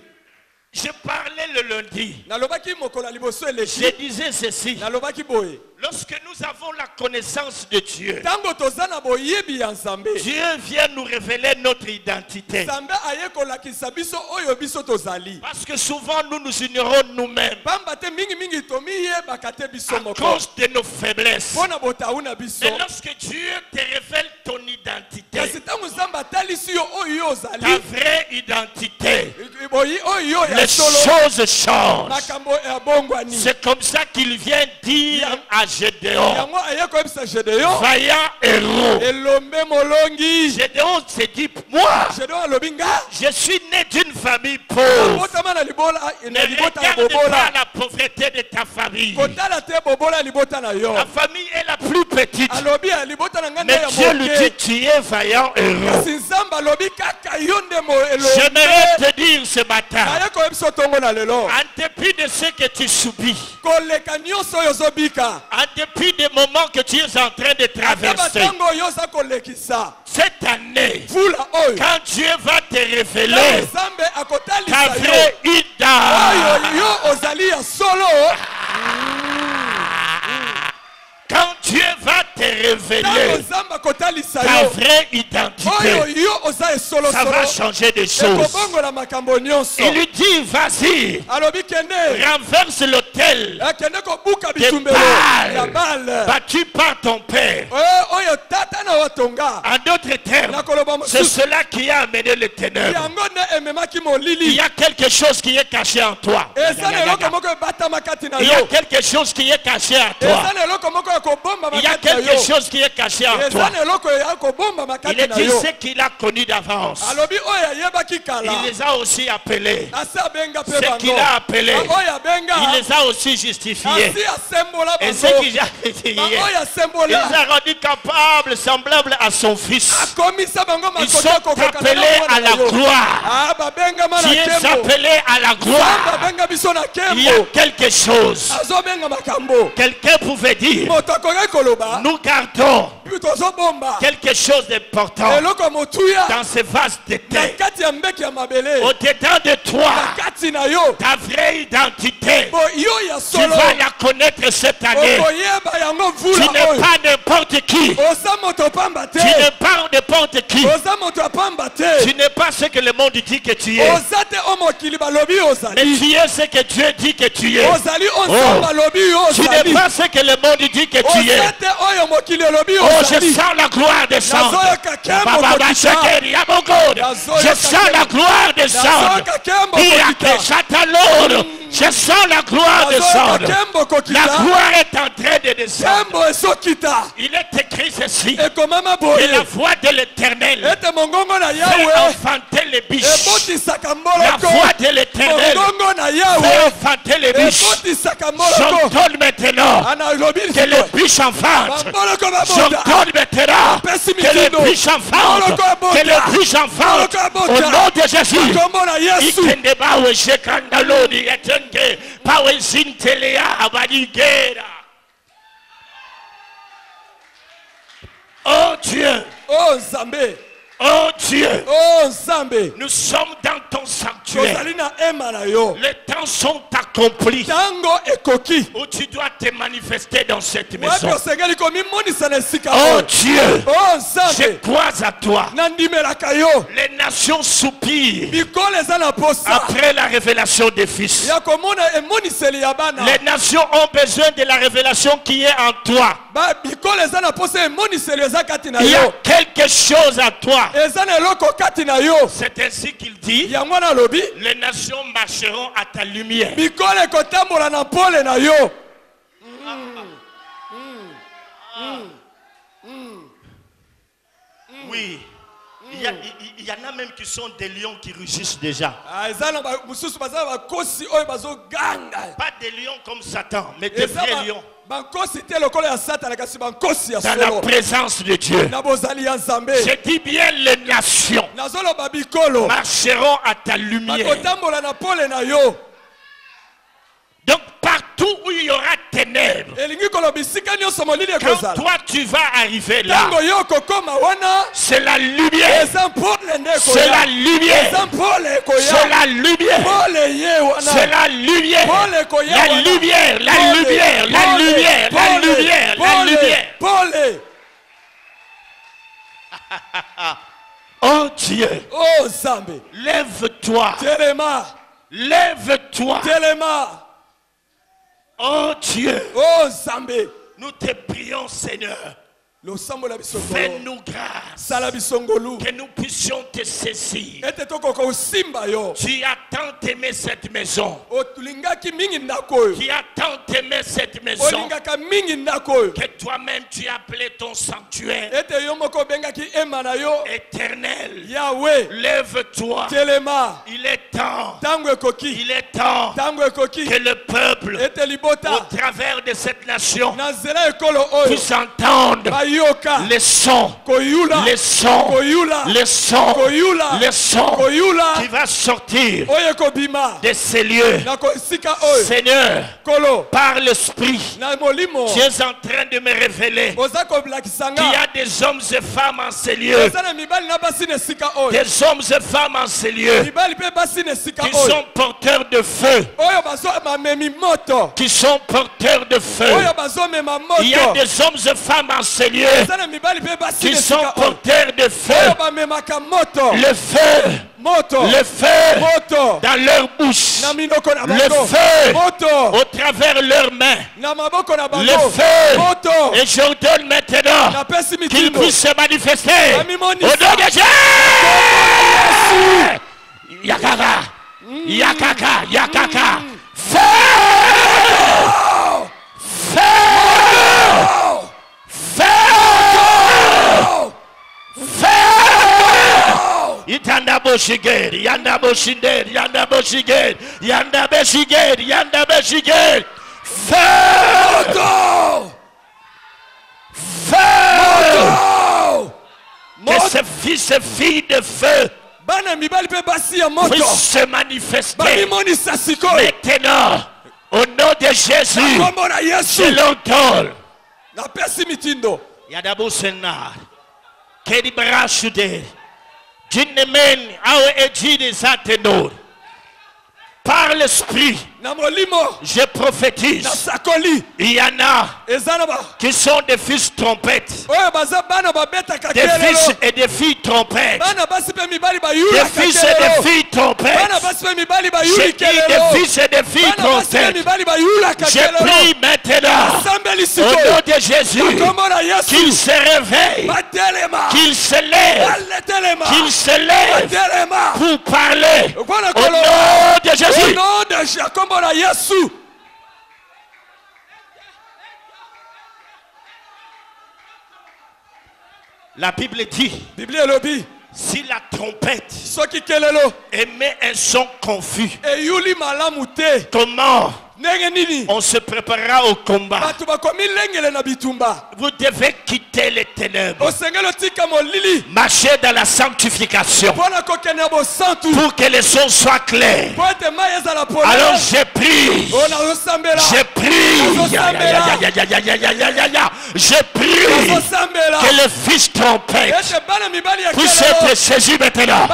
Speaker 3: je parlais le lundi.
Speaker 2: nalobaki mokolo ya liboso
Speaker 3: Je
Speaker 2: eleki
Speaker 3: disais ceci.
Speaker 2: nalobaki boye
Speaker 3: Lorsque nous avons la connaissance de Dieu,
Speaker 2: ntango toza na boyebi ya nzambe
Speaker 3: Dieu vient nous révéler notre identité.
Speaker 2: nzambe aye kolakisa biso oyo biso tozali
Speaker 3: Parce que souvent nous nous ignorons nous-mêmes
Speaker 2: pamba te mingimingi tomiyebaka te biso
Speaker 3: à
Speaker 2: moko
Speaker 3: cause de nos faiblesses.
Speaker 2: mpo na botau na biso
Speaker 3: Mais lorsque Dieu te révèle ton identité,
Speaker 2: kasi ntango nzambe atalisi yo oyo yo
Speaker 3: ta
Speaker 2: ozali
Speaker 3: vraie identité,
Speaker 2: oyo yo ya
Speaker 3: les
Speaker 2: solo
Speaker 3: choses changent.
Speaker 2: makambo ya bongwani
Speaker 3: C'est comme ça qu'il vient dire à Gédéon,
Speaker 2: yango aye koyebisa gedeon
Speaker 3: vaillant héros.
Speaker 2: elombe molongi
Speaker 3: Gédéon se dit, moi,
Speaker 2: gedeon alobi nga
Speaker 3: je suis né d'une famille pauvre.
Speaker 2: botama na
Speaker 3: Ne
Speaker 2: libota ya
Speaker 3: regarde pas
Speaker 2: bobola
Speaker 3: la pauvreté de ta famille.
Speaker 2: kotala te bobola ya libota na yo
Speaker 3: Ta famille est la plus petite.
Speaker 2: alobi ya libota na ngai nde
Speaker 3: Mais
Speaker 2: ya
Speaker 3: Dieu lui dit,
Speaker 2: moke
Speaker 3: tu es vaillant héros.
Speaker 2: kasi nzambe alobi kaka yo nde
Speaker 3: J'aimerais
Speaker 2: elombe
Speaker 3: te dire ce matin,
Speaker 2: aye koyebisa otongo na lelo
Speaker 3: en dépit de ce que tu subis,
Speaker 2: koleka nyonso oyo ozobika
Speaker 3: en dépit des moments que tu es en train de
Speaker 2: ata
Speaker 3: traverser,
Speaker 2: batango oyo oza kolekisa
Speaker 3: cette année,
Speaker 2: vula oyo
Speaker 3: quand Dieu va te
Speaker 2: ntango
Speaker 3: révéler
Speaker 2: nzambe
Speaker 3: ta
Speaker 2: akotalisa yo
Speaker 3: vraie identité,
Speaker 2: oyo yo ozali ya solo
Speaker 3: quand Dieu va te
Speaker 2: ntango
Speaker 3: révéler
Speaker 2: nzambe akotalisa
Speaker 3: ta
Speaker 2: yo
Speaker 3: vraie
Speaker 2: oyo
Speaker 3: identité,
Speaker 2: yo oza
Speaker 3: ça
Speaker 2: esolosolo
Speaker 3: va changer des choses.
Speaker 2: ekobongola makambo nyonso
Speaker 3: Il lui dit, vas-y,
Speaker 2: alobi kende
Speaker 3: renverse l'autel
Speaker 2: akende kobuka bitumbelo
Speaker 3: Baal.
Speaker 2: ya bale
Speaker 3: battu par ton père.
Speaker 2: oyo tata na watonga
Speaker 3: En d'autres termes,
Speaker 2: nakoloba
Speaker 3: c'est
Speaker 2: mosusu
Speaker 3: cela qui a amené les ténèbres.
Speaker 2: yango nde ememaki
Speaker 3: Il
Speaker 2: molili
Speaker 3: y a quelque chose qui est caché en toi.
Speaker 2: eza na eloko moko ebatama kati na
Speaker 3: Il y a
Speaker 2: yo
Speaker 3: quelque chose qui est caché en toi.
Speaker 2: eza na eloko moko ya kobomba
Speaker 3: Il y a
Speaker 2: makati na
Speaker 3: quelque
Speaker 2: yo
Speaker 3: chose qui est caché en
Speaker 2: eza
Speaker 3: toi.
Speaker 2: na eloko ya kobomba
Speaker 3: Il
Speaker 2: makati
Speaker 3: est
Speaker 2: na
Speaker 3: dit
Speaker 2: yo
Speaker 3: ce qu'il a connu d'avance.
Speaker 2: alobi oyo ayebaki kala
Speaker 3: Il les a aussi appelés.
Speaker 2: asi abenga mpe
Speaker 3: Ce qu'il
Speaker 2: bango
Speaker 3: a appelé,
Speaker 2: oyo abenga
Speaker 3: il les a aussi justifiés.
Speaker 2: asi asembola
Speaker 3: Et ce
Speaker 2: bango
Speaker 3: qu'il a fait,
Speaker 2: oyo
Speaker 3: il
Speaker 2: asembola
Speaker 3: les a rendus capables, semblables à son fils.
Speaker 2: akomisa bango
Speaker 3: Ils
Speaker 2: makoto
Speaker 3: sont
Speaker 2: akokokana na
Speaker 3: appelés
Speaker 2: mwana
Speaker 3: à
Speaker 2: na
Speaker 3: la
Speaker 2: yo.
Speaker 3: gloire.
Speaker 2: babengama
Speaker 3: Tu
Speaker 2: na
Speaker 3: es
Speaker 2: nkembo
Speaker 3: appelé à la
Speaker 2: nzambe
Speaker 3: gloire.
Speaker 2: abenga biso na
Speaker 3: Il y a
Speaker 2: nkembo
Speaker 3: quelque chose.
Speaker 2: azobenga makambo
Speaker 3: Quelqu'un pouvait dire,
Speaker 2: moto akoki koloba
Speaker 3: nous gardons
Speaker 2: tozobomba
Speaker 3: quelque chose d'important
Speaker 2: eloko motuya
Speaker 3: dans ce vase de
Speaker 2: na
Speaker 3: terre.
Speaker 2: kati ya mbeki ya mabele
Speaker 3: Au-dedans de toi,
Speaker 2: na kati na yo
Speaker 3: ta vraie identité,
Speaker 2: bo yo ya
Speaker 3: tu
Speaker 2: solo
Speaker 3: vas la connaître cette année.
Speaker 2: okoyeba yango
Speaker 3: Tu
Speaker 2: mvula
Speaker 3: n'es
Speaker 2: oyo
Speaker 3: pas n'importe qui.
Speaker 2: oza moto pamba te
Speaker 3: Tu n'es pas n'importe qui.
Speaker 2: oza moto ya pamba te
Speaker 3: Tu n'es pas ce que le monde dit que tu es.
Speaker 2: oza te o mokili balobi
Speaker 3: Mais
Speaker 2: ozali
Speaker 3: tu es ce que Dieu dit que tu es.
Speaker 2: ozali o nzambe alobi yo
Speaker 3: Tu n'es
Speaker 2: ozali
Speaker 3: pas ce que le monde dit que tu es.
Speaker 2: oza te oyo mokili olobi
Speaker 3: Oh, je
Speaker 2: ozali
Speaker 3: sens la gloire descendre.
Speaker 2: nazoyoka kembo
Speaker 3: Baba,
Speaker 2: kokita
Speaker 3: Shekeri, Abogod. Je sens la gloire descendre.
Speaker 2: nazoyoka kembo
Speaker 3: Irake,
Speaker 2: kokita
Speaker 3: Chatalor. Je sens la gloire
Speaker 2: nazoyoka
Speaker 3: descendre.
Speaker 2: kembo
Speaker 3: La
Speaker 2: kokita
Speaker 3: gloire est en train de descendre.
Speaker 2: kembo esokita
Speaker 3: Il est écrit ceci.
Speaker 2: ekomama
Speaker 3: Que
Speaker 2: boye
Speaker 3: la voix de l'Éternel
Speaker 2: ete mongongo na
Speaker 3: fait
Speaker 2: yawe
Speaker 3: enfanter les biches.
Speaker 2: ebotisaka
Speaker 3: La
Speaker 2: mboloko
Speaker 3: voix de l'Éternel
Speaker 2: mongongo na
Speaker 3: fait
Speaker 2: yawe
Speaker 3: enfanter les biches.
Speaker 2: ebotisaka mboloko
Speaker 3: J'ordonne maintenant
Speaker 2: analobi
Speaker 3: que les
Speaker 2: lisolo
Speaker 3: biches enfantent.
Speaker 2: bamboloko babota
Speaker 3: J'ordonne maintenant
Speaker 2: Apesi
Speaker 3: que les
Speaker 2: mitindo.
Speaker 3: biches enfantent.
Speaker 2: Moloko abota.
Speaker 3: Que les biches enfantent.
Speaker 2: Moloko abota.
Speaker 3: Au nom de Jésus.
Speaker 2: kombo na yesu
Speaker 3: Ikende bawe shekandaloni etenge bawe zintelea abadigera. Oh Dieu,
Speaker 2: o nzambe
Speaker 1: Oh Dieu,
Speaker 2: Oh Nzambe.
Speaker 1: nous sommes dans ton sanctuaire.
Speaker 2: Tozali na ema na yo.
Speaker 1: Les temps sont accomplis
Speaker 2: Tango ekoki.
Speaker 1: où tu dois te manifester dans cette
Speaker 2: Wapi
Speaker 1: maison.
Speaker 2: osengeli komimonisa na esika
Speaker 1: Oh
Speaker 2: oyo.
Speaker 1: Dieu,
Speaker 2: Oh
Speaker 1: je
Speaker 2: Nzambe.
Speaker 1: crois à toi.
Speaker 2: Nandimelaka yo.
Speaker 1: Les nations soupirent
Speaker 2: Bikolo eza na posa.
Speaker 1: après la révélation des fils.
Speaker 2: Ya komona emoniseli ya bana.
Speaker 1: Les nations ont besoin de la révélation qui est en toi.
Speaker 2: Ba bikolo eza na posa emoniseli eza kati na
Speaker 1: Il y a
Speaker 2: yo.
Speaker 1: quelque chose à toi.
Speaker 2: Eza na eloko kati na yo.
Speaker 1: C'est ainsi qu'il dit,
Speaker 2: Yango na lobi.
Speaker 1: les nations marcheront à ta lumière.
Speaker 2: Bikolo ekotambola na pole na yo.
Speaker 1: Oui. Il y en a même qui sont des lions qui rugissent déjà.
Speaker 2: Ah, eza na ba mususu baza bakosi oyo bazoganga.
Speaker 1: Pas des lions comme Satan, mais des
Speaker 2: Eza
Speaker 1: vrais lions.
Speaker 2: bankosi te lokolo ya satana kasi bankosi ya
Speaker 1: Dans la
Speaker 2: solo.
Speaker 1: présence de Dieu.
Speaker 2: Na bozali ya Nzambe.
Speaker 1: Je dis bien les nations
Speaker 2: Nazoloba bikolo.
Speaker 1: marcheront à ta lumière.
Speaker 2: Bakotambola na pole na yo.
Speaker 1: Donc partout où il y aura ténèbres,
Speaker 2: Elingi koloba bisika nyonso molili
Speaker 1: quand
Speaker 2: ekozala.
Speaker 1: toi tu vas arriver là,
Speaker 2: Tango yo kokoma wana.
Speaker 1: c'est la lumière.
Speaker 2: Eza pole nde
Speaker 1: C'est la
Speaker 2: ekoya.
Speaker 1: lumière.
Speaker 2: Eza pole
Speaker 1: C'est
Speaker 2: ekoya.
Speaker 1: la lumière.
Speaker 2: Pole ye wana.
Speaker 1: C'est la lumière.
Speaker 2: Pole ekoya
Speaker 1: La
Speaker 2: wana.
Speaker 1: lumière, la
Speaker 2: Pole,
Speaker 1: lumière, la
Speaker 2: pole,
Speaker 1: lumière, la
Speaker 2: pole,
Speaker 1: lumière, la
Speaker 2: pole,
Speaker 1: lumière.
Speaker 2: Pole.
Speaker 1: Oh Dieu,
Speaker 2: Oh Nzambe.
Speaker 1: lève-toi,
Speaker 2: Telema.
Speaker 1: lève-toi.
Speaker 2: Telema.
Speaker 1: Oh Dieu,
Speaker 2: Oh Nzambe.
Speaker 1: nous te prions Seigneur,
Speaker 2: Losambo la bisongolo.
Speaker 1: fais-nous grâce
Speaker 2: Sala bisongolu.
Speaker 1: que nous puissions te saisir.
Speaker 2: Ete tokoko usimba yo.
Speaker 1: Tu as tant aimé cette maison,
Speaker 2: Otulingaki mingi ndako oyo.
Speaker 1: tu as tant aimé cette maison,
Speaker 2: Olingaka mingi ndako oyo.
Speaker 1: que toi-même tu as appelé ton sanctuaire
Speaker 2: Ete yo moko bengaki ema na yo.
Speaker 1: éternel.
Speaker 2: Yahweh.
Speaker 1: Lève-toi,
Speaker 2: Telema.
Speaker 1: il est temps,
Speaker 2: Tango ekoki.
Speaker 1: il est temps
Speaker 2: Tango ekoki.
Speaker 1: que le peuple,
Speaker 2: Ete libota.
Speaker 1: au travers de cette nation,
Speaker 2: Na nzela ekolo oyo.
Speaker 1: puisse entendre
Speaker 2: Bayoka.
Speaker 1: les sons,
Speaker 2: Koyula.
Speaker 1: les sons,
Speaker 2: Koyula.
Speaker 1: les sons,
Speaker 2: Koyula.
Speaker 1: les sons
Speaker 2: Koyula.
Speaker 1: qui va sortir
Speaker 2: Oyo kobima.
Speaker 1: de ces lieux.
Speaker 2: Na kosika oyo.
Speaker 1: Seigneur,
Speaker 2: Kolo.
Speaker 1: par l'Esprit,
Speaker 2: Na molimo.
Speaker 1: tu es en train de me révéler
Speaker 2: Oza
Speaker 1: qu'il y
Speaker 2: koblakisanga.
Speaker 1: a des hommes et femmes en ces lieux,
Speaker 2: Eza na mibali na basi na esika oyo.
Speaker 1: des hommes et femmes en ces lieux
Speaker 2: Mibali pe basi na esika
Speaker 1: qui
Speaker 2: oyo.
Speaker 1: sont porteurs de feu,
Speaker 2: Oyo bazo mamemi moto.
Speaker 1: qui sont porteurs de feu.
Speaker 2: Oyo bazo mema
Speaker 1: Il y a
Speaker 2: moto.
Speaker 1: des hommes et femmes en ces lieux
Speaker 2: Eza na mibali pe basi
Speaker 1: qui
Speaker 2: na
Speaker 1: sont
Speaker 2: esika oyo.
Speaker 1: porteurs de feu.
Speaker 2: Oyo bamemaka moto.
Speaker 1: Le feu,
Speaker 2: Moto.
Speaker 1: le feu
Speaker 2: Moto.
Speaker 1: dans leur bouche,
Speaker 2: Na minoko na
Speaker 1: le
Speaker 2: bango.
Speaker 1: feu
Speaker 2: Moto.
Speaker 1: au travers leurs mains,
Speaker 2: Na maboko na bango.
Speaker 1: le feu.
Speaker 2: Moto.
Speaker 1: Et j'ordonne maintenant
Speaker 2: Na pesi
Speaker 1: qu'il
Speaker 2: mitindo.
Speaker 1: puisse se manifester au nom
Speaker 2: Bamimonisa.
Speaker 1: de Jésus. Yakaka, yakaka, yakaka. Feu! Feu! Feu! Feu! Itanda boshiger, yanda boshinder, yanda boshiger, yanda beshiger, yanda beshiger. Feu!
Speaker 2: Moto.
Speaker 1: Feu! Que
Speaker 2: Moto.
Speaker 1: ce fils et filles de feu
Speaker 2: Bana mibali pe basi ya moto.
Speaker 1: puissent se manifester
Speaker 2: Bamimonisa sikoyo.
Speaker 1: maintenant au nom de Jésus.
Speaker 2: Kombo na Yesu.
Speaker 1: Je l'ordonne.
Speaker 2: Na pesi mitindo.
Speaker 1: Yadabu senar. Kedi brashude. Jinnemen awe ejide zatenor. Par l'esprit,
Speaker 2: Na molimo.
Speaker 1: je
Speaker 2: Na
Speaker 1: prophétise.
Speaker 2: sakoli.
Speaker 1: Il y en a
Speaker 2: Ezana ba.
Speaker 1: qui sont des fils trompettes,
Speaker 2: Oyo baza bana babeta
Speaker 1: des fils
Speaker 2: kakelelo.
Speaker 1: et des filles trompettes,
Speaker 2: Bana basi pe mibali bayula
Speaker 1: des fils et
Speaker 2: kakelelo.
Speaker 1: des filles
Speaker 2: Bana
Speaker 1: trompettes.
Speaker 2: basi pe mibali
Speaker 1: J'ai
Speaker 2: bayuli
Speaker 1: dit
Speaker 2: kelelo.
Speaker 1: des fils et des filles
Speaker 2: Bana basi pe
Speaker 1: trompettes.
Speaker 2: mibali bayula
Speaker 1: Je
Speaker 2: kakelelo.
Speaker 1: prie maintenant
Speaker 2: Sambeli
Speaker 1: au
Speaker 2: sikoyo.
Speaker 1: nom de Jésus
Speaker 2: Kombo na Yesu.
Speaker 1: qu'il se réveille,
Speaker 2: Batelema.
Speaker 1: qu'il se lève,
Speaker 2: Baletelema.
Speaker 1: qu'il se lève
Speaker 2: Batelema.
Speaker 1: pour parler
Speaker 2: Kwana
Speaker 1: au
Speaker 2: kolo.
Speaker 1: nom de
Speaker 2: Au
Speaker 1: Jésus.
Speaker 2: nom de Jésus. Kombo na Yesu.
Speaker 1: La Bible dit,
Speaker 2: Biblia elobi.
Speaker 1: si la trompette
Speaker 2: Soki kelelo.
Speaker 1: émet un son confus,
Speaker 2: Eyuli malamu te.
Speaker 1: comment on se préparera au combat. Vous devez quitter les ténèbres. Marcher dans la sanctification pour que les choses soient claires. Alors j'ai pris. J'ai pris que le fils trompette puisse être saisi maintenant.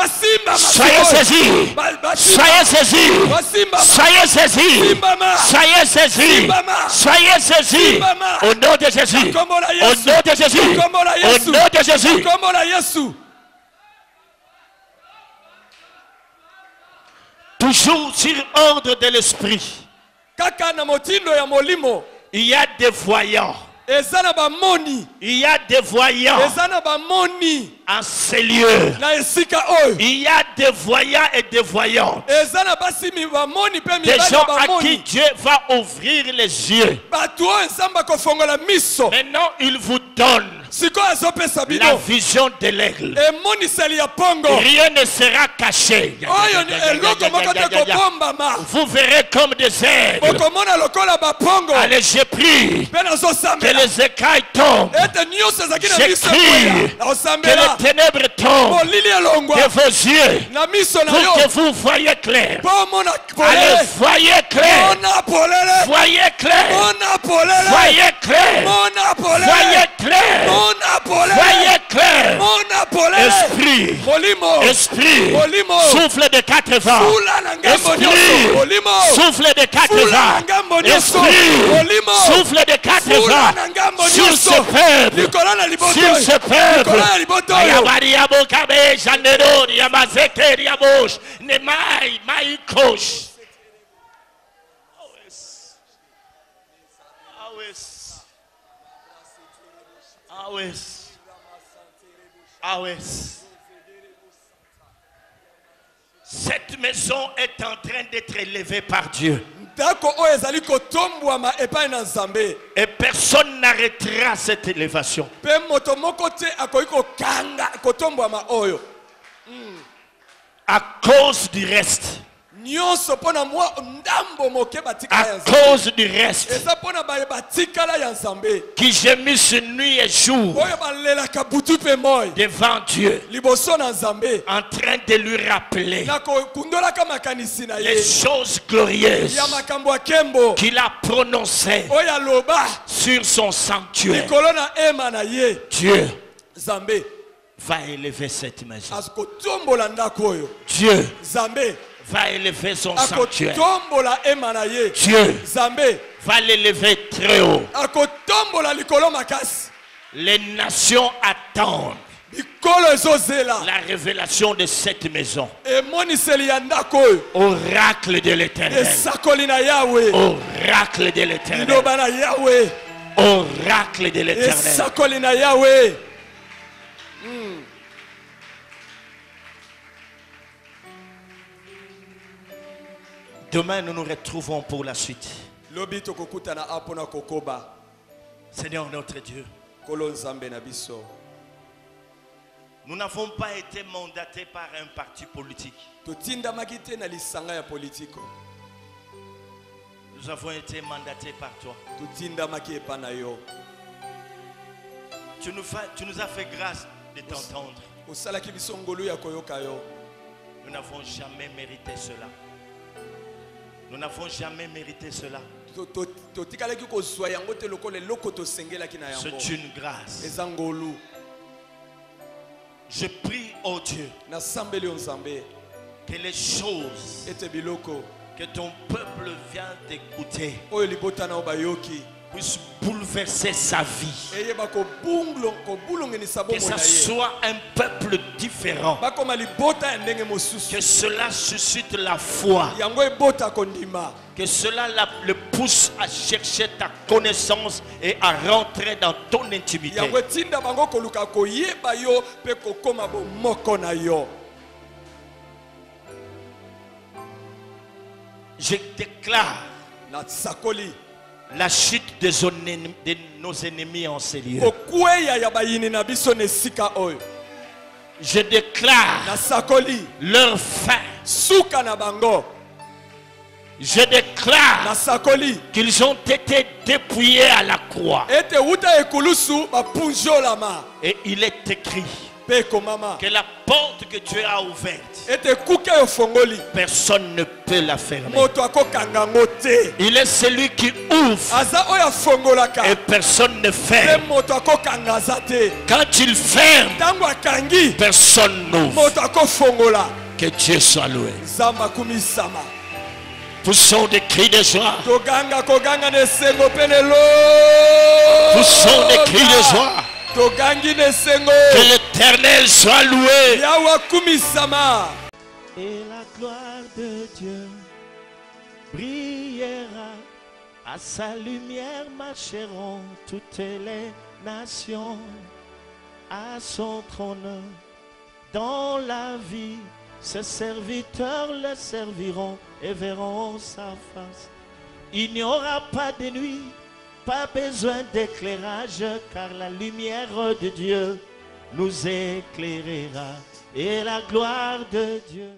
Speaker 1: Soyez saisis. Soyez saisis. Soyez saisis. Soyez saisis. Soyez saisis. Au nom de Jésus. Au nom de Jésus. Au nom de Jésus. Toujours sur ordre de l'esprit. Il y a des voyants. Il y a des voyants en ces lieux. Il y a des voyants et des voyantes. Des gens à qui Dieu va ouvrir les yeux. Maintenant, il vous donne la vision de l'aigle. Rien ne sera caché. Vous verrez comme des aigles. Allez, j'ai pris que les écailles tombent. J'écris que les ténèbres tombent de vos yeux pour que vous voyez clair. Allez, voyez clair. Voyez clair. Voyez clair. Voyez clair. Voyez clair. Esprit. Esprit. Souffle de 4 vents. Esprit. Souffle de 4 vents. Esprit. Souffle de 4 vents. Sur ce peuple. Sur ce peuple. Ayabariabo kabe janero yamazeke riabosh nemai maikosh. Cette maison est en train d'être élevée par Dieu. Et personne n'arrêtera cette élévation. À cause du reste. À cause du reste qui gémisse nuit et jour devant Dieu, en train de lui rappeler les choses glorieuses qu'il a prononcées sur son sanctuaire. Dieu va élever cette maison. Dieu va élever son sanctuaire. Dieu va l'élever très haut. Les nations attendent la révélation de cette maison. Oracle de l'Éternel. Oracle de l'Éternel. Oracle de l'Éternel. Demain, nous nous retrouvons pour la suite. Seigneur notre Dieu, nous n'avons pas été mandatés par un parti politique. Nous avons été mandatés par toi. Tu nous as fait grâce de t'entendre. Nous n'avons jamais mérité cela. Nous n'avons jamais mérité cela. C'est une grâce. Je prie, oh Dieu, que les choses que ton peuple vient d'écouter puisse bouleverser sa vie. Que ce soit un peuple différent. Que cela suscite la foi. Que cela le pousse à chercher ta connaissance et à rentrer dans ton intimité. Je déclare la chute de nos ennemis en ces lieux. Je déclare leur fin. Je déclare
Speaker 2: nasakoli
Speaker 1: qu'ils ont été dépouillés à la croix.
Speaker 2: ete uta ekulusu bapunjolama
Speaker 1: Et il est écrit
Speaker 2: pe komama
Speaker 1: que la porte que Dieu a ouverte,
Speaker 2: ete kuke ofongoli
Speaker 1: personne ne peut la fermer.
Speaker 2: moto akokanga ngo te
Speaker 1: Il est celui qui ouvre
Speaker 2: aza oyo afongolaka
Speaker 1: et personne ne
Speaker 2: pe
Speaker 1: ferme.
Speaker 2: moto akokanga aza te
Speaker 1: Quand il ferme,
Speaker 2: ntango akangi
Speaker 1: personne n'ouvre.
Speaker 2: moto akofongola.
Speaker 1: Que Dieu soit loué.
Speaker 2: Nzambe akumisama.
Speaker 1: Poussons des cris de joie.
Speaker 2: Toganga koganga nesengo pe lelo.
Speaker 1: Poussons des cris de joie.
Speaker 2: Togangi nesengo.
Speaker 1: Que l'Éternel soit loué.
Speaker 2: Yawa akumisama.
Speaker 1: Et la gloire de Dieu brillera, à sa lumière marcheront toutes les nations, à son trône dans la vie. Ses serviteurs le serviront et verront sa face. Il n'y aura pas de nuit, pas besoin d'éclairage, car la lumière de Dieu nous éclairera. Et la gloire de Dieu